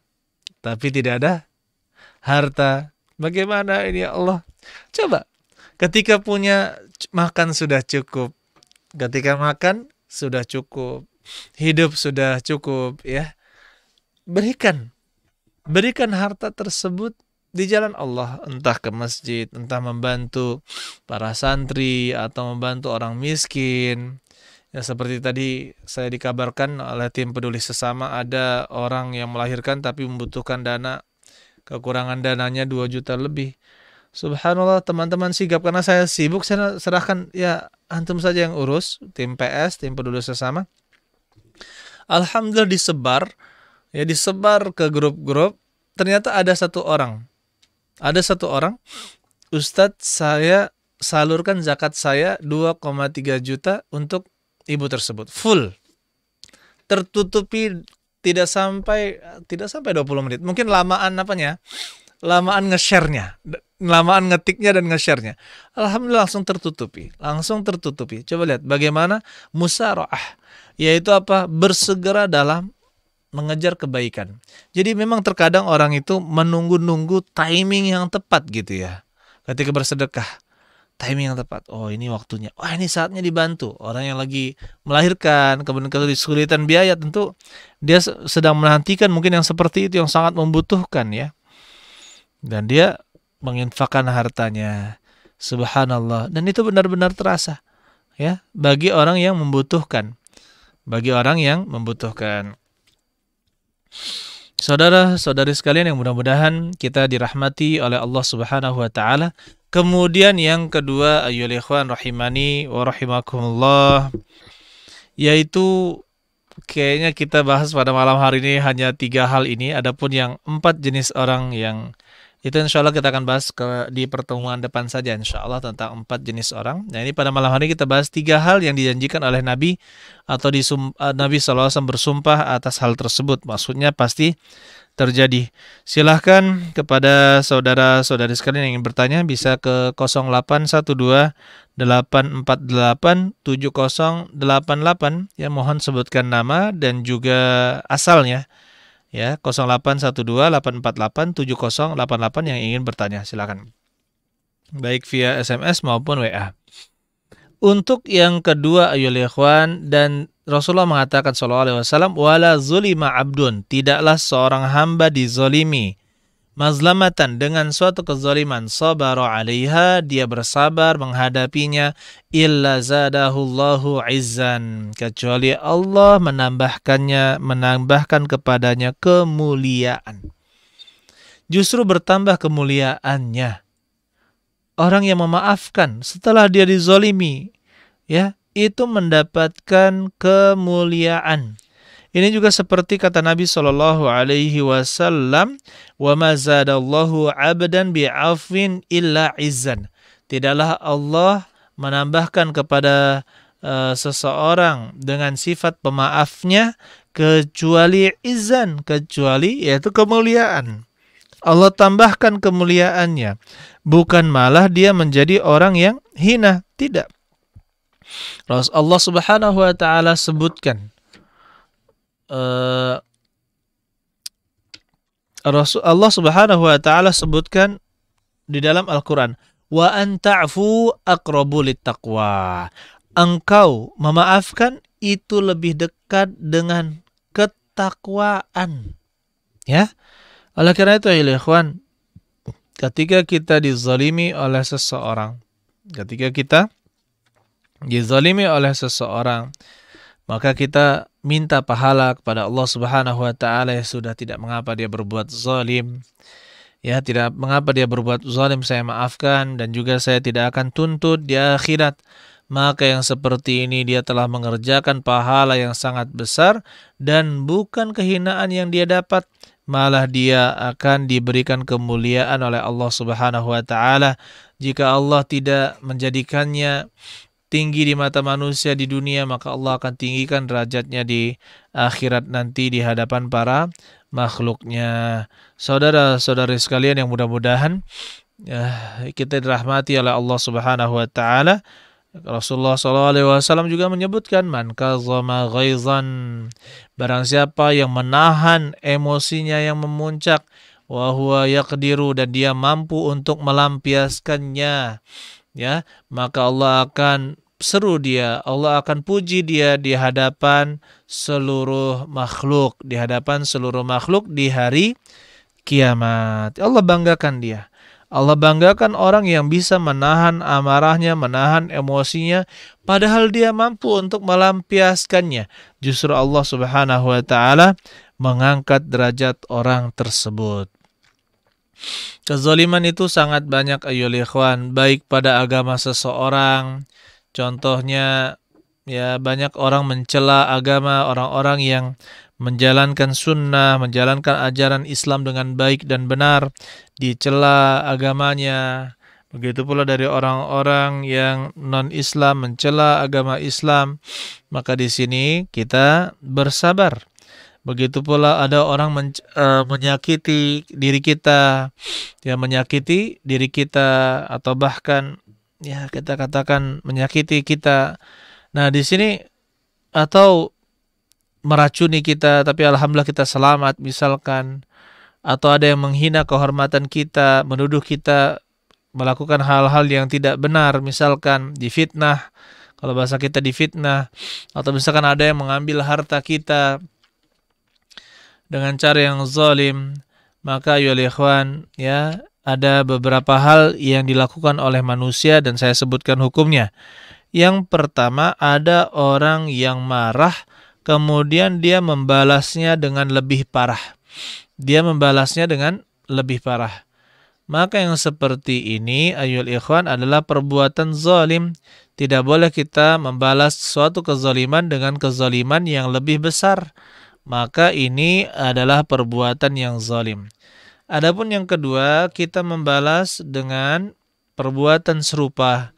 Bagaimana ini ya Allah? Coba, ketika punya makan sudah cukup, hidup sudah cukup, ya. Berikan harta tersebut di jalan Allah, entah ke masjid, entah membantu para santri atau membantu orang miskin. Ya, seperti tadi saya dikabarkan oleh tim peduli sesama, ada orang yang melahirkan tapi membutuhkan dana, kekurangan dananya 2 juta lebih. Subhanallah, teman-teman sigap, karena saya sibuk, saya serahkan, ya antum saja yang urus, tim PS, tim peduli sesama. Alhamdulillah disebar ke grup-grup. Ternyata ada satu orang, Ustadz, saya salurkan zakat saya 2,3 juta untuk ibu tersebut, full, tertutupi, tidak sampai 20 menit. Mungkin lamaan lamaan nge-share-nya, lamaan ngetiknya dan nge-share-nya. Alhamdulillah langsung tertutupi. Coba lihat bagaimana musara'ah, yaitu apa? Bersegera dalam mengejar kebaikan. Jadi memang terkadang orang itu menunggu-nunggu timing yang tepat gitu ya. Ketika bersedekah, timing yang tepat. Oh, ini waktunya. Wah, ini saatnya dibantu. Orang yang lagi melahirkan, kemudian kesulitan biaya, tentu dia sedang menantikan mungkin yang seperti itu, yang sangat membutuhkan ya. Dan dia menginfakkan hartanya. Subhanallah. Dan itu benar-benar terasa ya bagi orang yang membutuhkan. Saudara-saudari sekalian yang mudah-mudahan kita dirahmati oleh Allah Subhanahu wa taala. Kemudian yang kedua, ayyuhal ikhwan rahimani wa rahimakumullah, yaitu kayaknya kita bahas pada malam hari ini hanya 3 hal ini. Adapun yang 4 jenis orang yang itu insya Allah kita akan bahas di pertemuan depan saja insya Allah tentang 4 jenis orang. Nah, ini pada malam hari kita bahas 3 hal yang dijanjikan oleh Nabi atau Nabi SAW bersumpah atas hal tersebut. Maksudnya pasti terjadi. Silahkan kepada saudara-saudari sekalian yang ingin bertanya bisa ke 0812 848 7088 ya, mohon sebutkan nama dan juga asalnya. Ya, 0812 848 7088 yang ingin bertanya, silakan. Baik via SMS maupun WA. Untuk yang kedua ayyuhal ikhwan, dan Rasulullah mengatakan sallallahu alaihi wasallam, wala zulima abdun, tidaklah seorang hamba dizolimi, mazlamatan, dengan suatu kezaliman, sabara 'alaiha, dia bersabar menghadapinya, illa zadahullahu izzan, kecuali Allah menambahkan kepadanya kemuliaan. Justru bertambah kemuliaannya. Orang yang memaafkan setelah dia dizolimi, ya, itu mendapatkan kemuliaan. Ini juga seperti kata Nabi Shallallahu Alaihi Wasallam, wa ma zadallahu abdan bi'afwin illa izzan. Tidaklah Allah menambahkan kepada seseorang dengan sifat pemaafnya kecuali izzan, kecuali yaitu kemuliaan. Allah tambahkan kemuliaannya. Bukan malah dia menjadi orang yang hina. Tidak. Allah Subhanahu wa ta'ala sebutkan. Allah Subhanahu wa ta'ala sebutkan di dalam Al-Quran. Wa an ta'fu aqrabu littaqwa. Engkau memaafkan itu lebih dekat dengan ketakwaan. Ya. Oleh karena itu, ya ikhwan, ketika kita dizalimi oleh seseorang, maka kita minta pahala kepada Allah Subhanahu wa ta'ala. Ya sudah, tidak mengapa dia berbuat zalim. Ya, tidak mengapa dia berbuat zalim, saya maafkan dan juga saya tidak akan tuntut di akhirat. Maka yang seperti ini dia telah mengerjakan pahala yang sangat besar dan bukan kehinaan yang dia dapat, malah dia akan diberikan kemuliaan oleh Allah Subhanahu wa ta'ala. Jika Allah tidak menjadikannya tinggi di mata manusia di dunia, maka Allah akan tinggikan derajatnya di akhirat nanti di hadapan para makhluknya. Saudara-saudari sekalian yang mudah-mudahan kita dirahmati oleh Allah Subhanahu wa ta'ala. Rasulullah SAW juga menyebutkan, man kazama ghaizan, barang siapa yang menahan emosinya yang memuncak, wa huwa yaqdiru, dan dia mampu untuk melampiaskannya, ya, maka Allah akan seru dia, Allah akan puji dia di hadapan seluruh makhluk, di hari kiamat. Allah banggakan dia. Allah banggakan orang yang bisa menahan amarahnya, menahan emosinya, padahal dia mampu untuk melampiaskannya. Justru Allah Subhanahu wa ta'ala mengangkat derajat orang tersebut. Kezaliman itu sangat banyak, ayyuhal ikhwan, baik pada agama seseorang. Contohnya, ya, banyak orang mencela agama, orang-orang yang menjalankan sunnah, menjalankan ajaran Islam dengan baik dan benar, dicela agamanya. Begitu pula dari orang-orang yang non-Islam mencela agama Islam. Maka di sini kita bersabar. Begitu pula ada orang menyakiti diri kita, ya, menyakiti diri kita atau bahkan ya kita katakan menyakiti kita. Nah, di sini atau meracuni kita, tapi alhamdulillah kita selamat misalkan, atau ada yang menghina kehormatan kita, menuduh kita melakukan hal-hal yang tidak benar, misalkan difitnah, kalau bahasa kita difitnah, atau misalkan ada yang mengambil harta kita dengan cara yang zalim, maka ya ikhwan, ya, ada beberapa hal yang dilakukan oleh manusia dan saya sebutkan hukumnya. Yang pertama, ada orang yang marah kemudian dia membalasnya dengan lebih parah. Maka yang seperti ini, ayyuhal ikhwan, adalah perbuatan zalim. Tidak boleh kita membalas suatu kezaliman dengan kezaliman yang lebih besar. Maka ini adalah perbuatan yang zalim. Adapun yang kedua, kita membalas dengan perbuatan serupa.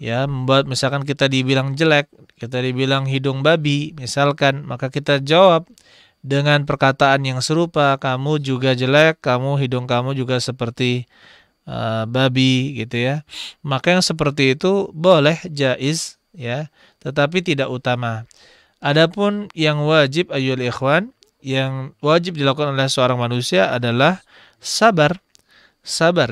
Ya, membuat misalkan kita dibilang jelek, kita dibilang hidung babi, misalkan, maka kita jawab dengan perkataan yang serupa, kamu juga jelek, hidung kamu juga seperti babi, gitu ya. Maka yang seperti itu boleh, jaiz, ya, tetapi tidak utama. Adapun yang wajib, ayyuhal ikhwan, yang wajib dilakukan oleh seorang manusia adalah sabar.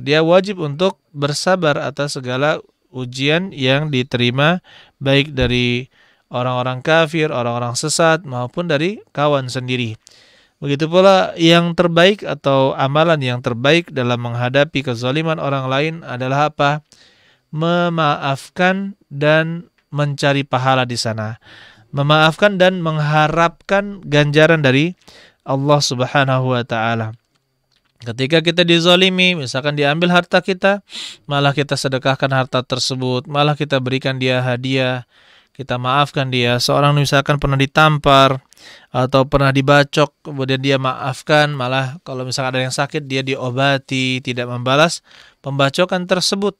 Dia wajib untuk bersabar atas segala ujian yang diterima baik dari orang-orang kafir, orang-orang sesat maupun dari kawan sendiri. Begitu pula yang terbaik atau amalan yang terbaik dalam menghadapi kezaliman orang lain adalah apa? Memaafkan dan mencari pahala di sana. Memaafkan dan mengharapkan ganjaran dari Allah Subhanahu wa ta'ala. Ketika kita dizalimi, misalkan diambil harta kita, malah kita sedekahkan harta tersebut, malah kita berikan dia hadiah, kita maafkan dia. Seorang misalkan pernah ditampar atau pernah dibacok, kemudian dia maafkan, malah kalau misalkan ada yang sakit dia diobati, tidak membalas pembacokan tersebut.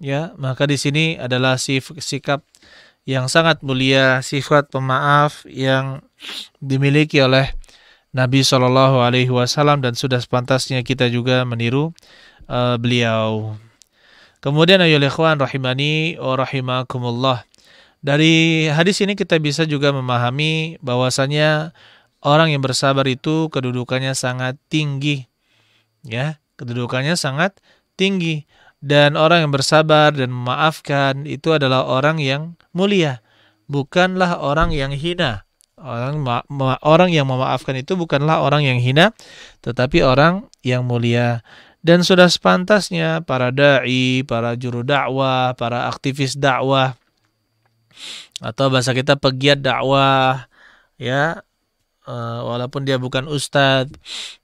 Ya, maka di sini adalah sikap yang sangat mulia, sifat pemaaf yang dimiliki oleh Nabi SAW dan sudah sepantasnya kita juga meniru beliau. Kemudian ayolah ikhwan rahimani wa rahimakumullah. Dari hadis ini kita bisa juga memahami bahwasanya orang yang bersabar itu kedudukannya sangat tinggi, ya, kedudukannya sangat tinggi. Dan orang yang bersabar dan memaafkan itu adalah orang yang mulia, bukanlah orang yang hina. Orang yang memaafkan itu bukanlah orang yang hina, tetapi orang yang mulia. Dan sudah sepantasnya para dai, para juru dakwah, para aktivis dakwah, atau bahasa kita pegiat dakwah, ya, walaupun dia bukan ustadz,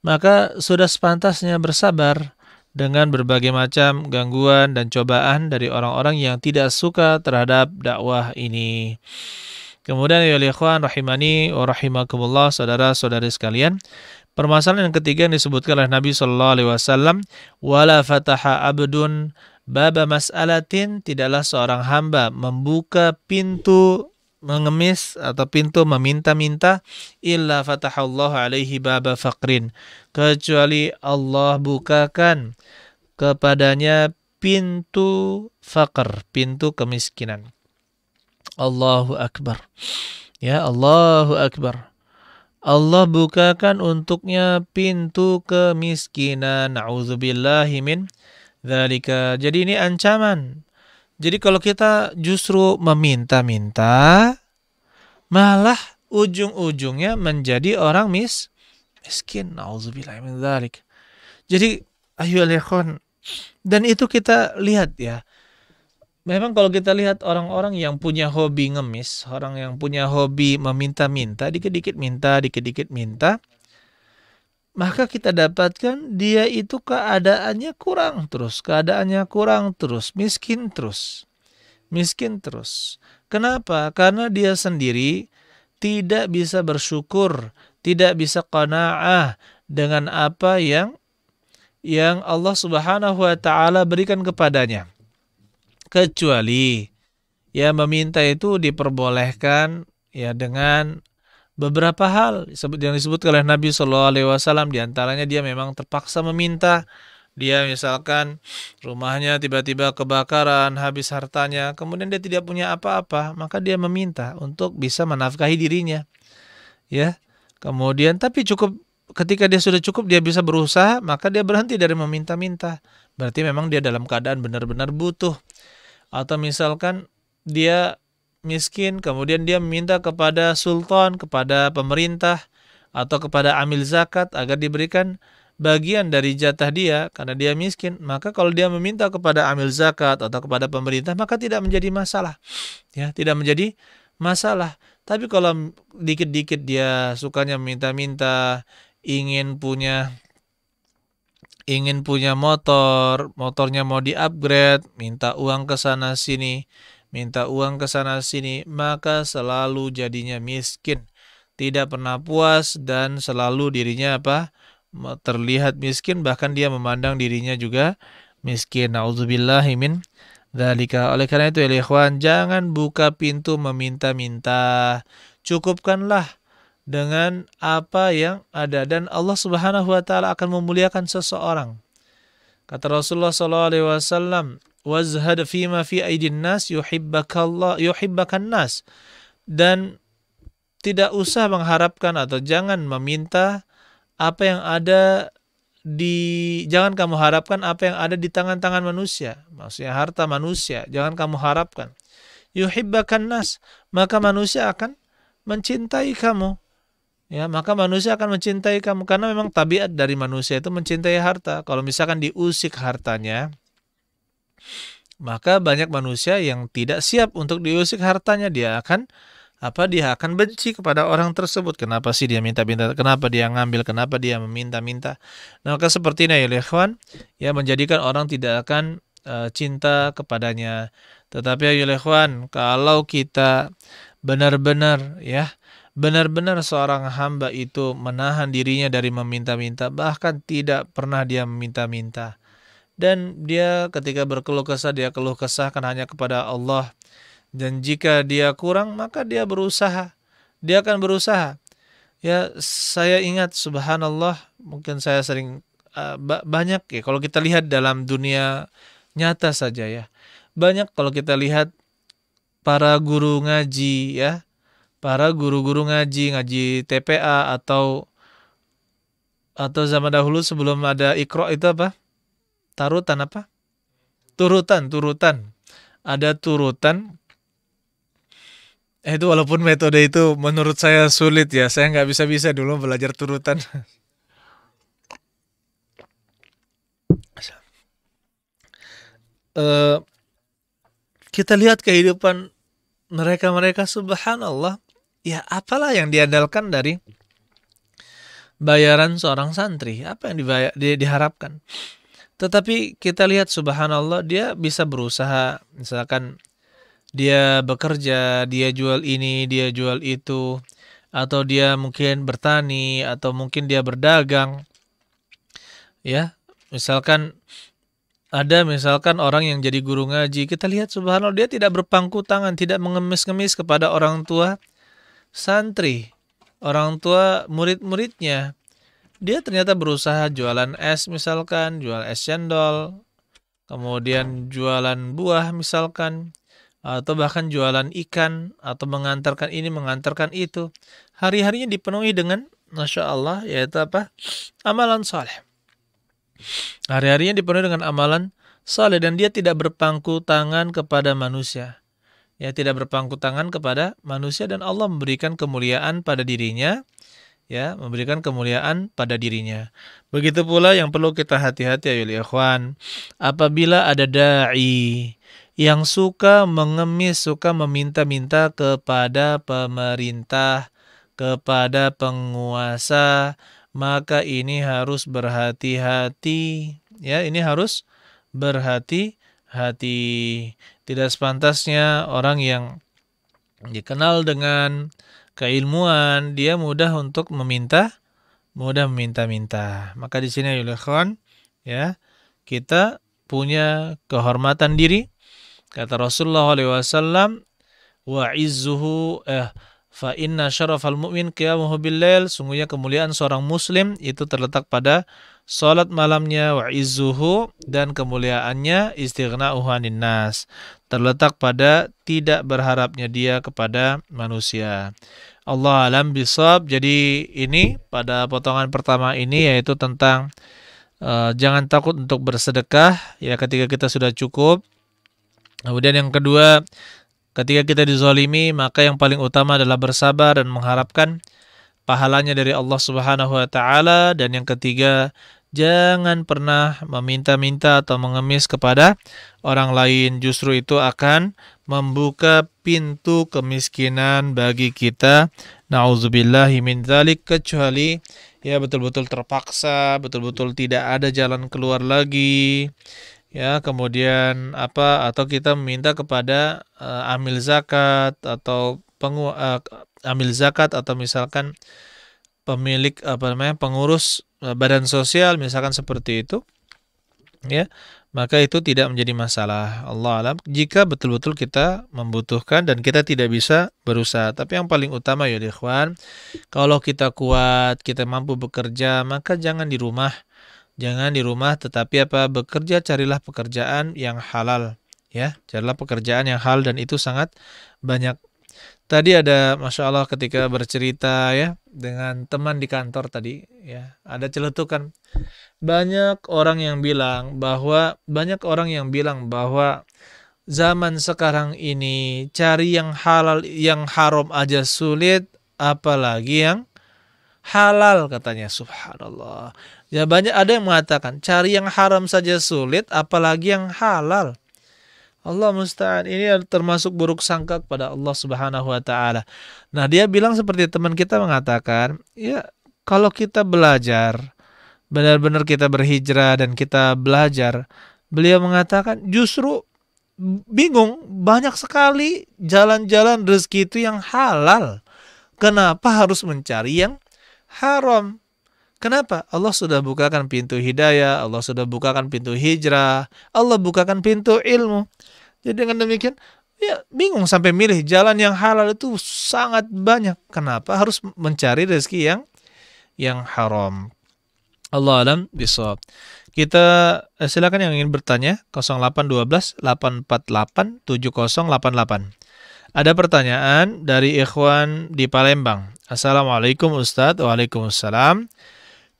maka sudah sepantasnya bersabar dengan berbagai macam gangguan dan cobaan dari orang-orang yang tidak suka terhadap dakwah ini. Kemudian ya ikhwan rahimani wa rahimakumullah, saudara-saudari sekalian, permasalahan yang ketiga yang disebutkan oleh Nabi sallallahu alaihi wasallam, wala fataha abdun baba mas'alatin, tidaklah seorang hamba membuka pintu mengemis atau pintu meminta-minta, illa fatahallahu alaihi baba faqrin, kecuali Allah bukakan kepadanya pintu faqr, pintu kemiskinan. Allahu akbar. Ya, Allahu akbar. Allah bukakan untuknya pintu kemiskinan. Na'udzubillahi min dzalika. Jadi ini ancaman. Jadi kalau kita justru meminta-minta, malah ujung-ujungnya menjadi orang miskin. Na'udzubillahi min dzalik. Jadi ayo ikhwan, dan itu kita lihat ya. Memang kalau kita lihat orang-orang yang punya hobi ngemis, orang yang punya hobi meminta-minta, dikit-dikit minta, maka kita dapatkan dia itu keadaannya kurang terus, miskin terus. Kenapa? Karena dia sendiri tidak bisa bersyukur, tidak bisa qanaah dengan apa yang Allah Subhanahu wa taala berikan kepadanya. Kecuali ya meminta itu diperbolehkan ya dengan beberapa hal yang disebutkan oleh Nabi Shallallahu Alaihi Wasallam. Di antaranya dia memang terpaksa meminta. Dia misalkan rumahnya tiba-tiba kebakaran, habis hartanya, kemudian dia tidak punya apa-apa, maka dia meminta untuk bisa menafkahi dirinya. Ya, kemudian tapi ketika dia sudah cukup, dia bisa berusaha, maka dia berhenti dari meminta-minta. Berarti memang dia dalam keadaan benar-benar butuh. Atau misalkan dia miskin, kemudian dia meminta kepada sultan, kepada pemerintah, atau kepada amil zakat agar diberikan bagian dari jatah dia karena dia miskin. Maka kalau dia meminta kepada amil zakat atau kepada pemerintah, maka tidak menjadi masalah. Ya, tidak menjadi masalah. Tapi kalau dikit-dikit dia sukanya minta-minta, ingin punya motornya mau di-upgrade, minta uang ke sana sini, maka selalu jadinya miskin. Tidak pernah puas dan selalu dirinya terlihat miskin, bahkan dia memandang dirinya juga miskin. Nauzubillahi min dzalika. Oleh karena itu ya ikhwan, jangan buka pintu meminta-minta. Cukupkanlah dengan apa yang ada, dan Allah Subhanahu wa taala akan memuliakan seseorang. Kata Rasulullah sallallahu alaihi wasallam, "Wazhad fima fi aidin nas yuhibbakan nas." Dan tidak usah mengharapkan atau jangan meminta apa yang ada jangan kamu harapkan apa yang ada di tangan-tangan manusia, maksudnya harta manusia, jangan kamu harapkan. Yuhibbakan nas, maka manusia akan mencintai kamu. Ya, maka manusia akan mencintai kamu karena memang tabiat dari manusia itu mencintai harta. Kalau misalkan diusik hartanya, maka banyak manusia yang tidak siap untuk diusik hartanya. Dia akan benci kepada orang tersebut. Kenapa sih dia minta-minta? Kenapa dia ngambil? Kenapa dia meminta-minta? Nah, maka seperti ini ya ikhwan, ya menjadikan orang tidak akan cinta kepadanya. Tetapi ya ikhwan, kalau kita benar-benar seorang hamba itu menahan dirinya dari meminta-minta, bahkan tidak pernah dia meminta-minta. Dan dia ketika berkeluh kesah, dia keluh kesahkan hanya kepada Allah. Dan jika dia kurang, maka dia berusaha. Dia akan berusaha. Ya, saya ingat subhanallah, mungkin saya sering banyak ya kalau kita lihat dalam dunia nyata saja ya. Banyak kalau kita lihat para guru ngaji ya, para guru-guru ngaji, ngaji TPA atau zaman dahulu sebelum ada Iqra itu apa? Tarutan apa? Turutan. Ada turutan. Itu walaupun metode itu menurut saya sulit ya. Saya nggak bisa-bisa dulu belajar turutan. Eh, kita lihat kehidupan mereka-mereka subhanallah. Ya apalah yang diandalkan dari bayaran seorang santri? Apa yang diharapkan? Tetapi kita lihat subhanallah dia bisa berusaha, misalkan dia bekerja, dia jual ini, dia jual itu, atau dia mungkin bertani, atau mungkin dia berdagang, ya. Misalkan orang yang jadi guru ngaji, kita lihat subhanallah dia tidak berpangku tangan, tidak mengemis-ngemis kepada orang tua santri, orang tua murid-muridnya. Dia ternyata berusaha jualan es misalkan, jual es cendol, kemudian jualan buah misalkan, atau bahkan jualan ikan, atau mengantarkan ini, mengantarkan itu. Hari-harinya dipenuhi dengan, Masya Allah, yaitu apa? Amalan saleh. Hari-harinya dipenuhi dengan amalan saleh dan dia tidak berpangku tangan kepada manusia. Ya, tidak berpangku tangan kepada manusia dan Allah memberikan kemuliaan pada dirinya. Ya, memberikan kemuliaan pada dirinya. Begitu pula yang perlu kita hati-hati ya ikhwan. Apabila ada dai yang suka mengemis, suka meminta-minta kepada pemerintah, kepada penguasa, maka ini harus berhati-hati. Ya, ini harus berhati-hati. Tidak sepantasnya orang yang dikenal dengan keilmuan, dia mudah untuk meminta, mudah meminta-minta. Maka di sini ya ikhwan, ya, kita punya kehormatan diri. Kata Rasulullah SAW, wa izzuhu fa inna syarafal mu'min qiyamuhu bil-lail, sungguhnya kemuliaan seorang muslim itu terletak pada salat malamnya, wa izzuhu, dan kemuliaannya istighna'uhu 'anil nas, terletak pada tidak berharapnya dia kepada manusia. Allah alam bisawab. Jadi ini pada potongan pertama ini yaitu tentang jangan takut untuk bersedekah ya ketika kita sudah cukup. Kemudian yang kedua, ketika kita dizalimi, maka yang paling utama adalah bersabar dan mengharapkan pahalanya dari Allah Subhanahu wa taala. Dan yang ketiga, jangan pernah meminta-minta atau mengemis kepada orang lain. Justru itu akan membuka pintu kemiskinan bagi kita. Nauzubillahi min dzalik, kecuali ya betul-betul terpaksa, betul-betul tidak ada jalan keluar lagi. Ya, kemudian atau kita meminta kepada amil zakat atau amil zakat atau misalkan pemilik pengurus badan sosial misalkan seperti itu, ya, maka itu tidak menjadi masalah. Allah alam, jika betul-betul kita membutuhkan dan kita tidak bisa berusaha. Tapi yang paling utama ya ikhwan, kalau kita kuat, kita mampu bekerja, maka jangan di rumah. Jangan di rumah, tetapi bekerja, carilah pekerjaan yang halal, ya, carilah pekerjaan yang halal dan itu sangat banyak. Tadi ada Masya Allah ketika bercerita ya dengan teman di kantor tadi, ya, ada celetukan. Banyak orang yang bilang bahwa zaman sekarang ini cari yang halal, yang haram aja sulit, apalagi yang halal katanya. Subhanallah. Ya, ada yang mengatakan cari yang haram saja sulit, apalagi yang halal. Allah musta'an, ini termasuk buruk sangka kepada Allah Subhanahu wa taala. Nah, dia bilang seperti teman kita mengatakan, ya, kalau kita belajar, benar-benar kita berhijrah dan kita belajar, beliau mengatakan justru bingung, banyak sekali jalan-jalan rezeki itu yang halal. Kenapa harus mencari yang haram? Kenapa? Allah sudah bukakan pintu hidayah, Allah sudah bukakan pintu hijrah, Allah bukakan pintu ilmu. Jadi dengan demikian, Ya, bingung sampai milih jalan yang halal itu sangat banyak. Kenapa harus mencari rezeki yang haram? Allah alam bisawab. Kita silakan yang ingin bertanya 0812 848 7088. Ada pertanyaan dari ikhwan di Palembang. Assalamualaikum Ustadz. Waalaikumsalam.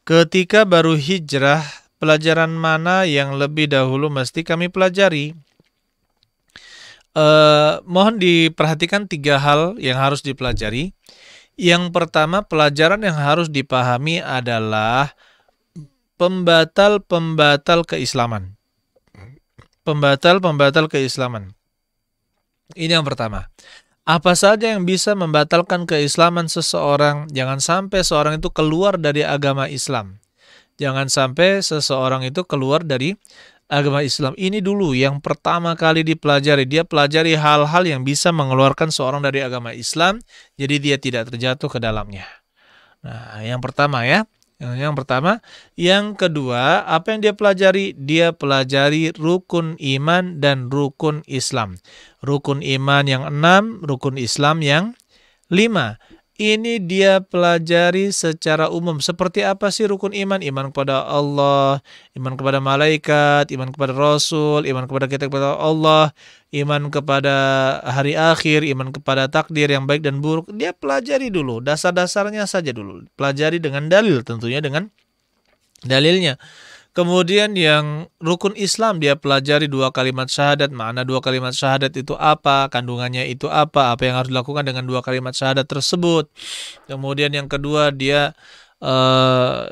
Ketika baru hijrah, pelajaran mana yang lebih dahulu mesti kami pelajari? Mohon diperhatikan 3 hal yang harus dipelajari. Yang pertama, pelajaran yang harus dipahami adalah pembatal-pembatal keislaman. Pembatal-pembatal keislaman. Ini yang pertama. Apa saja yang bisa membatalkan keislaman seseorang? Jangan sampai seorang itu keluar dari agama Islam. Jangan sampai seseorang itu keluar dari agama Islam. Ini dulu yang pertama kali dipelajari. Dia pelajari hal-hal yang bisa mengeluarkan seorang dari agama Islam, jadi dia tidak terjatuh ke dalamnya. Nah, yang pertama ya. Yang pertama. Yang kedua, apa yang dia pelajari? Dia pelajari rukun iman dan rukun Islam. Rukun iman yang 6, rukun Islam yang 5. Ini dia pelajari secara umum. Seperti apa sih rukun iman? Iman kepada Allah, iman kepada malaikat, iman kepada Rasul, iman kepada kitab kepada Allah, iman kepada hari akhir, iman kepada takdir yang baik dan buruk. Dia pelajari dulu, dasar-dasarnya saja dulu. Pelajari dengan dalil, tentunya dengan dalilnya. Kemudian yang rukun Islam dia pelajari 2 kalimat syahadat, makna 2 kalimat syahadat itu apa, kandungannya itu apa yang harus dilakukan dengan 2 kalimat syahadat tersebut. Kemudian yang kedua dia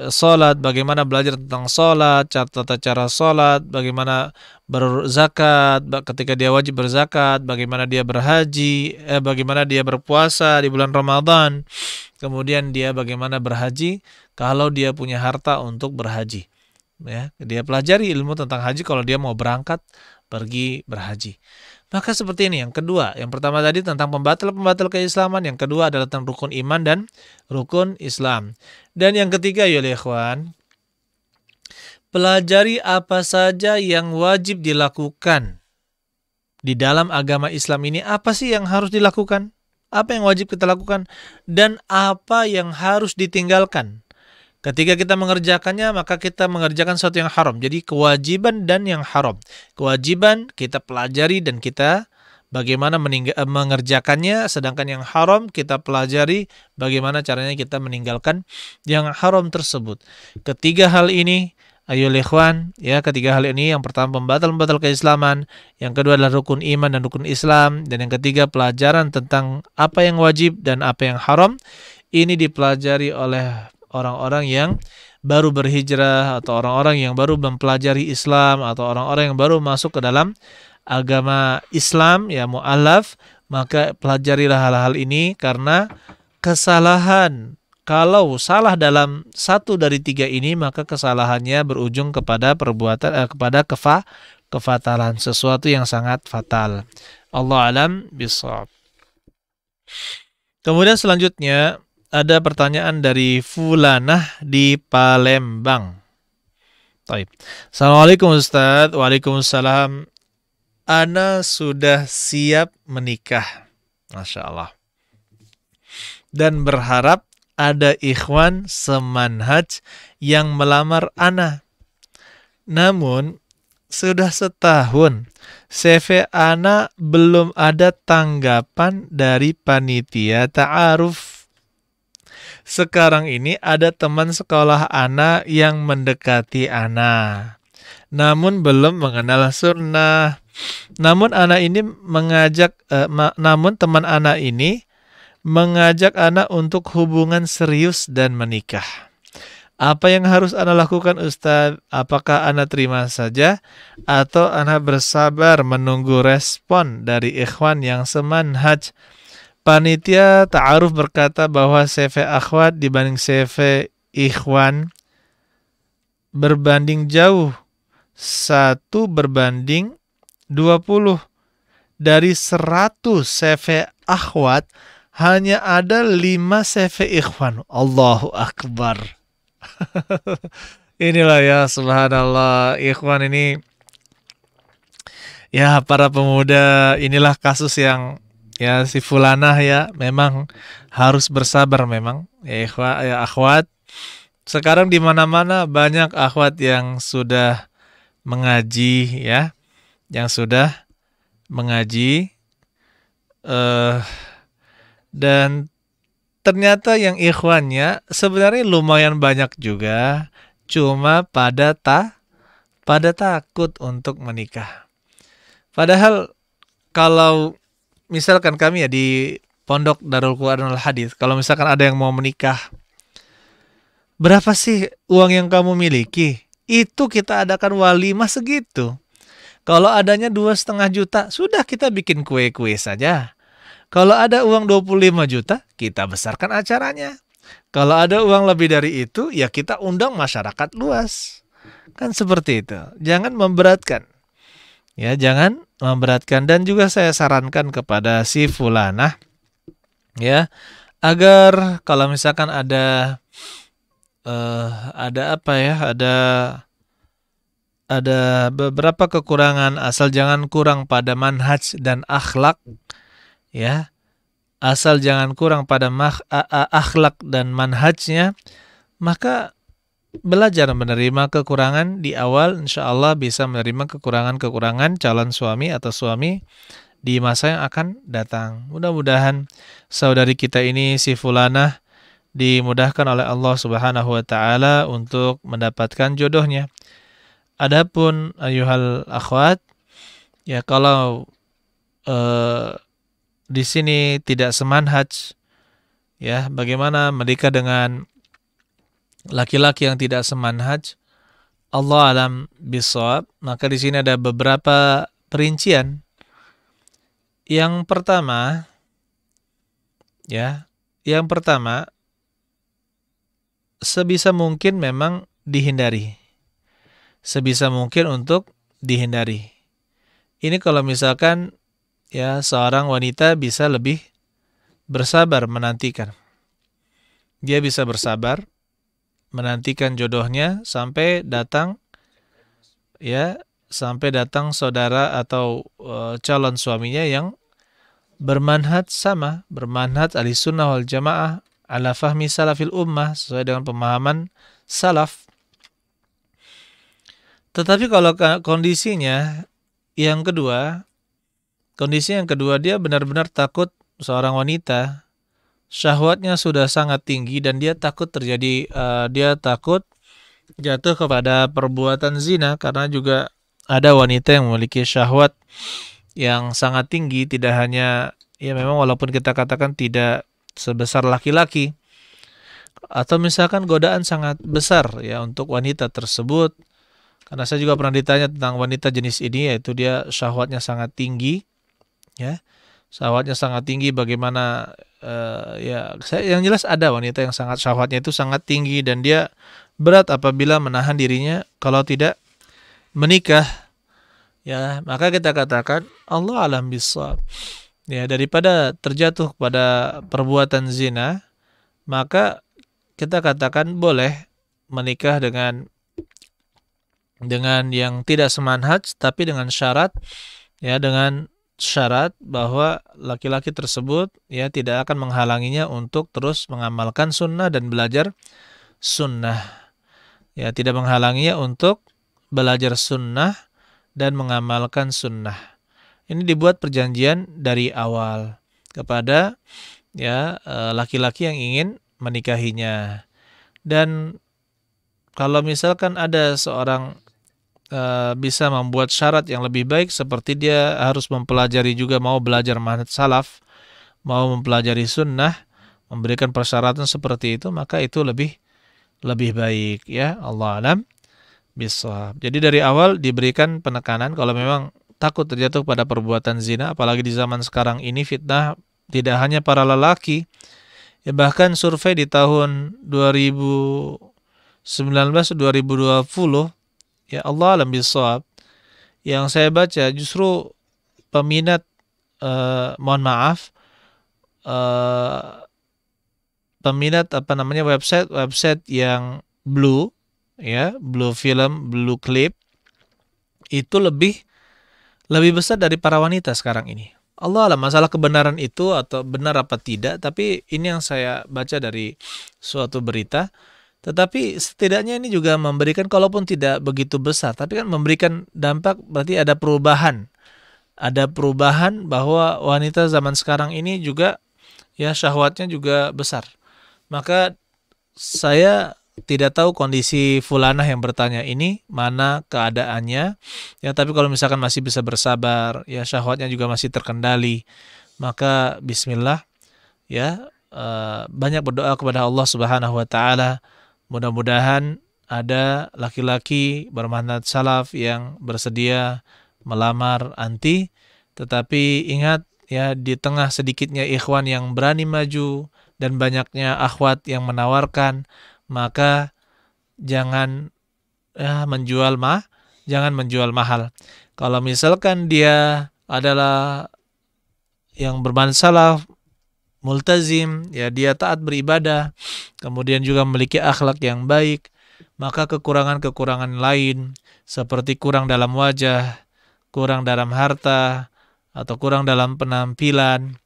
sholat, bagaimana belajar tentang sholat, tata cara sholat, bagaimana berzakat, ketika dia wajib berzakat, bagaimana dia berhaji, bagaimana dia berpuasa di bulan Ramadan, kemudian dia bagaimana berhaji kalau dia punya harta untuk berhaji. Ya, dia pelajari ilmu tentang haji kalau dia mau berangkat pergi berhaji. Maka seperti ini yang kedua. Yang pertama tadi tentang pembatal-pembatal keislaman, yang kedua adalah tentang rukun iman dan rukun Islam. Dan yang ketiga ya ikhwan, pelajari apa saja yang wajib dilakukan di dalam agama Islam ini. Apa sih yang harus dilakukan? Apa yang wajib kita lakukan? Dan apa yang harus ditinggalkan? Ketika kita mengerjakannya, maka kita mengerjakan sesuatu yang haram. Jadi kewajiban dan yang haram. Kewajiban kita pelajari dan kita bagaimana mengerjakannya, sedangkan yang haram kita pelajari bagaimana caranya kita meninggalkan yang haram tersebut. Ketiga hal ini, ayo ikhwan, ya, ketiga hal ini, yang pertama pembatal keislaman, yang kedua adalah rukun iman dan rukun Islam, dan yang ketiga pelajaran tentang apa yang wajib dan apa yang haram. Ini dipelajari oleh orang-orang yang baru berhijrah atau orang-orang yang baru mempelajari Islam atau orang-orang yang baru masuk ke dalam agama Islam, ya, mu'alaf. Maka pelajarilah hal-hal ini, karena kesalahan, kalau salah dalam 1 dari 3 ini, maka kesalahannya berujung kepada perbuatan kepada kefatalan, sesuatu yang sangat fatal. Allah alam bisawab. Kemudian selanjutnya ada pertanyaan dari Fulanah di Palembang. Taib. Assalamualaikum Ustadz. Waalaikumsalam. Ana sudah siap menikah. Masya Allah. Dan berharap ada ikhwan semanhaj yang melamar ana. Namun sudah setahun CV ana belum ada tanggapan dari panitia ta'aruf. Sekarang ini ada teman sekolah ana yang mendekati ana, namun belum mengenal sunnah. Namun teman ana ini mengajak ana untuk hubungan serius dan menikah. Apa yang harus ana lakukan Ustadz? Apakah ana terima saja atau ana bersabar menunggu respon dari ikhwan yang semanhaj? Panitia ta'aruf berkata bahwa CV akhwat dibanding CV ikhwan berbanding jauh, 1 berbanding 20. Dari 100 CV akhwat hanya ada 5 CV ikhwan. Allahu Akbar. Inilah ya, subhanallah, ikhwan ini Ya, para pemuda, inilah kasus yang ya si fulanah ya memang harus bersabar memang. Ya, ya akhwat. Sekarang di mana-mana banyak akhwat yang sudah mengaji ya, yang sudah mengaji eh dan ternyata yang ikhwannya sebenarnya lumayan banyak juga, cuma pada takut untuk menikah. Padahal kalau misalkan kami ya di Pondok Darul Quran Al Hadis, kalau misalkan ada yang mau menikah, berapa sih uang yang kamu miliki? Itu kita adakan walimah segitu. Kalau adanya 2,5 juta, sudah kita bikin kue-kue saja. Kalau ada uang 25 juta, kita besarkan acaranya. Kalau ada uang lebih dari itu, ya kita undang masyarakat luas. Kan seperti itu. Jangan memberatkan. Ya, jangan memberatkan. Dan juga saya sarankan kepada si fulanah, ya, agar kalau misalkan ada apa ya, ada beberapa kekurangan, asal jangan kurang pada manhaj dan akhlak, ya. Asal jangan kurang pada akhlak dan manhajnya, maka belajar menerima kekurangan di awal, insya Allah bisa menerima kekurangan-kekurangan calon suami atau suami di masa yang akan datang. Mudah-mudahan saudari kita ini si fulanah dimudahkan oleh Allah Subhanahu wa taala untuk mendapatkan jodohnya. Adapun ayuhal akhwat, ya kalau di sini tidak semanhaj, ya bagaimana menikah dengan laki-laki yang tidak semanhaj, Allah alam bisawab, maka di sini ada beberapa perincian. Yang pertama, sebisa mungkin memang dihindari. Sebisa mungkin untuk dihindari. Ini kalau misalkan ya seorang wanita bisa lebih bersabar menantikan. Dia bisa bersabar menantikan jodohnya sampai datang saudara atau calon suaminya yang bermanhaj sama, bermanhaj ahlussunnah wal jamaah ala fahmi salafil ummah, sesuai dengan pemahaman salaf. Tetapi kalau kondisi yang kedua dia benar-benar takut, seorang wanita syahwatnya sudah sangat tinggi dan dia takut jatuh kepada perbuatan zina, karena juga ada wanita yang memiliki syahwat yang sangat tinggi, tidak hanya ya memang walaupun kita katakan tidak sebesar laki-laki, atau misalkan godaan sangat besar ya untuk wanita tersebut. Karena saya juga pernah ditanya tentang wanita jenis ini, yaitu dia syahwatnya sangat tinggi, ya, syahwatnya sangat tinggi. Bagaimana yang jelas ada wanita yang sangat syahwatnya itu sangat tinggi dan dia berat apabila menahan dirinya kalau tidak menikah. Ya, maka kita katakan Allah alam bisawab. Ya, daripada terjatuh pada perbuatan zina, maka kita katakan boleh menikah dengan yang tidak semanhaj, tapi dengan syarat bahwa laki-laki tersebut ya tidak akan menghalanginya untuk terus mengamalkan sunnah dan belajar sunnah. Ya, tidak menghalanginya untuk belajar sunnah dan mengamalkan sunnah. Ini dibuat perjanjian dari awal kepada laki-laki yang ingin menikahinya. Dan kalau misalkan ada seorang bisa membuat syarat yang lebih baik, seperti dia harus mempelajari juga, mau belajar manhaj salaf, mau mempelajari sunnah, memberikan persyaratan seperti itu, maka itu lebih baik ya. Allah alam bisawab. Jadi dari awal diberikan penekanan kalau memang takut terjatuh pada perbuatan zina, apalagi di zaman sekarang ini fitnah tidak hanya para lelaki, ya bahkan survei di tahun 2019-2020, ya Allah alam bisawab, yang saya baca justru peminat peminat website yang blue film, blue clip, itu lebih lebih besar dari para wanita sekarang ini. Allah alam masalah kebenaran itu atau benar apa tidak, tapi ini yang saya baca dari suatu berita. Tetapi setidaknya ini juga memberikan, kalaupun tidak begitu besar, tapi kan memberikan dampak, berarti ada perubahan. Ada perubahan bahwa wanita zaman sekarang ini juga ya syahwatnya juga besar. Maka saya tidak tahu kondisi fulanah yang bertanya ini mana keadaannya. Ya tapi kalau misalkan masih bisa bersabar, ya syahwatnya juga masih terkendali, maka bismillah ya, banyak berdoa kepada Allah Subhanahu wa taala. Mudah-mudahan ada laki-laki bermanhaj salaf yang bersedia melamar anti, tetapi ingat ya, di tengah sedikitnya ikhwan yang berani maju dan banyaknya akhwat yang menawarkan, maka jangan jangan menjual mahal. Kalau misalkan dia adalah yang bermanhaj salaf, multazim, ya dia taat beribadah, kemudian juga memiliki akhlak yang baik, maka kekurangan-kekurangan lain seperti kurang dalam wajah, kurang dalam harta, atau kurang dalam penampilan,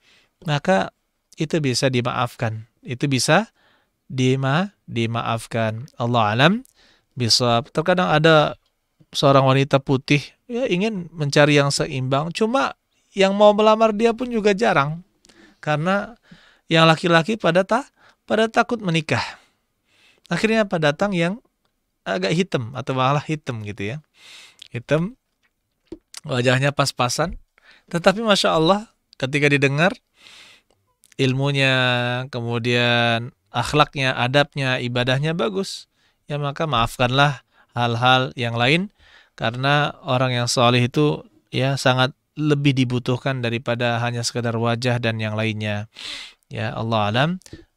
maka itu bisa dimaafkan. Itu bisa dimaafkan. Allah alam bisawab. Terkadang ada seorang wanita putih ya ingin mencari yang seimbang, cuma yang mau melamar dia pun juga jarang, karena yang laki-laki pada takut menikah. Akhirnya datang yang agak hitam atau malah hitam gitu ya. Hitam, wajahnya pas-pasan, tetapi Masya Allah ketika didengar ilmunya, kemudian akhlaknya, adabnya, ibadahnya bagus, ya maka maafkanlah hal-hal yang lain, karena orang yang saleh itu ya sangat lebih dibutuhkan daripada hanya sekedar wajah dan yang lainnya. Ya Allah alam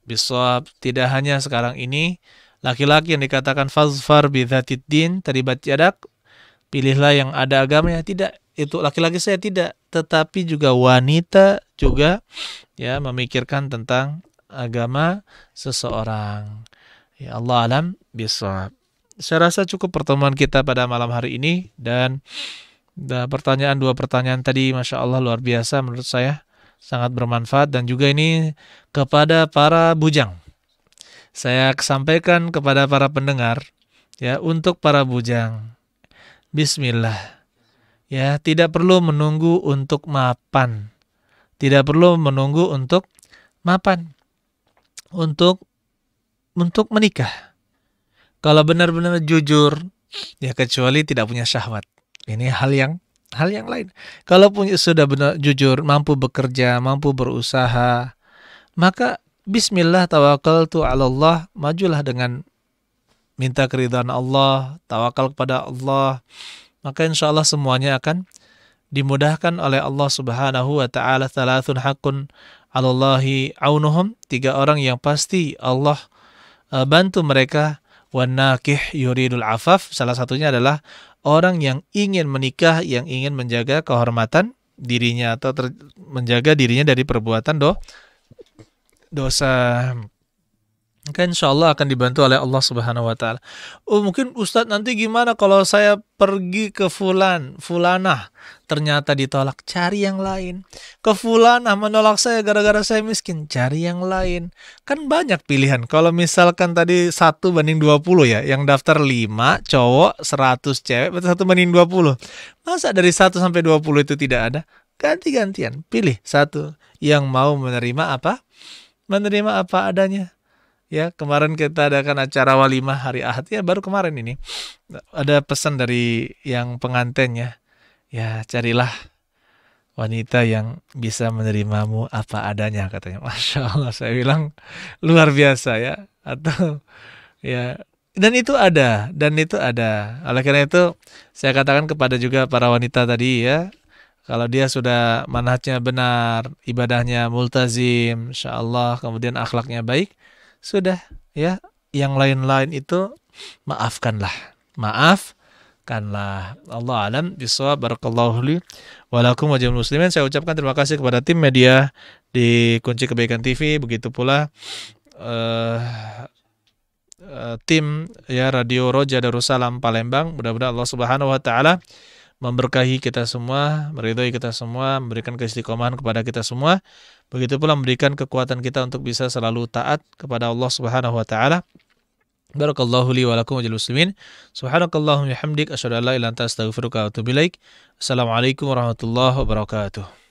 bisawab. Tidak hanya sekarang ini laki-laki yang dikatakan fazfar bidzatid din, taribat yadak, pilihlah yang ada agamanya. Tidak, itu laki-laki saya tidak, tetapi juga wanita juga ya memikirkan tentang agama seseorang. Ya Allah alam bisawab. Saya rasa cukup pertemuan kita pada malam hari ini, dan dua pertanyaan tadi Masya Allah luar biasa menurut saya, sangat bermanfaat, dan juga ini kepada para bujang. Saya sampaikan kepada para pendengar ya, untuk para bujang, bismillah. Ya, tidak perlu menunggu untuk mapan. Tidak perlu menunggu untuk mapan. Untuk menikah. Kalau benar-benar jujur, ya kecuali tidak punya syahwat. Ini hal yang lain. Kalau sudah benar jujur, mampu bekerja, mampu berusaha, maka bismillah tawakkaltu 'ala Allah, majulah dengan minta keridhaan Allah, tawakal kepada Allah, maka insyaallah semuanya akan dimudahkan oleh Allah Subhanahu wa taala. Thalathun haqqun 'alallahi aunuhum, 3 orang yang pasti Allah bantu mereka. Wan nakih yuridul afaf, salah satunya adalah orang yang ingin menikah, yang ingin menjaga kehormatan dirinya atau menjaga dirinya dari perbuatan dosa. Maka insya Allah akan dibantu oleh Allah Subhanahu wa taala. Oh, mungkin Ustadz nanti gimana kalau saya pergi ke fulanah ternyata ditolak, cari yang lain. Ke fulanah menolak saya gara-gara saya miskin, cari yang lain. Kan banyak pilihan. Kalau misalkan tadi 1:20 ya, yang daftar 5 cowok, 100 cewek, berarti 1:20. Masa dari 1 sampai 20 itu tidak ada? Ganti-gantian, pilih satu yang mau menerima apa adanya. Ya, kemarin kita adakan acara walimah hari Ahad, ya baru kemarin ini. Ada pesan dari yang pengantinnya, ya carilah wanita yang bisa menerimamu apa adanya, katanya. Masya Allah, saya bilang luar biasa ya. Atau ya, dan itu ada. Oleh karena itu saya katakan kepada juga para wanita tadi ya, kalau dia sudah manhajnya benar, ibadahnya multazim, insya Allah, kemudian akhlaknya baik, sudah ya, yang lain-lain itu maafkanlah. Allah alam bisawab. Barakallahu li wa lakum wa jami'il muslimin. Saya ucapkan terima kasih kepada tim media di Kunci Kebaikan TV, begitu pula tim ya Radio Roja Darussalam Palembang. Mudah-mudahan Allah Subhanahu wa taala memberkahi kita semua, meridhai kita semua, memberikan keistiqomahan kepada kita semua. Begitu pula memberikan kekuatan kita untuk bisa selalu taat kepada Allah Subhanahu wa taala. Barakallahu li wa lakum wa lil muslimin. Subhanakallahumma wa bihamdik asyhadu an la ilaha illa anta astaghfiruka wa atubu ilaik. Assalamualaikum warahmatullahi wabarakatuh.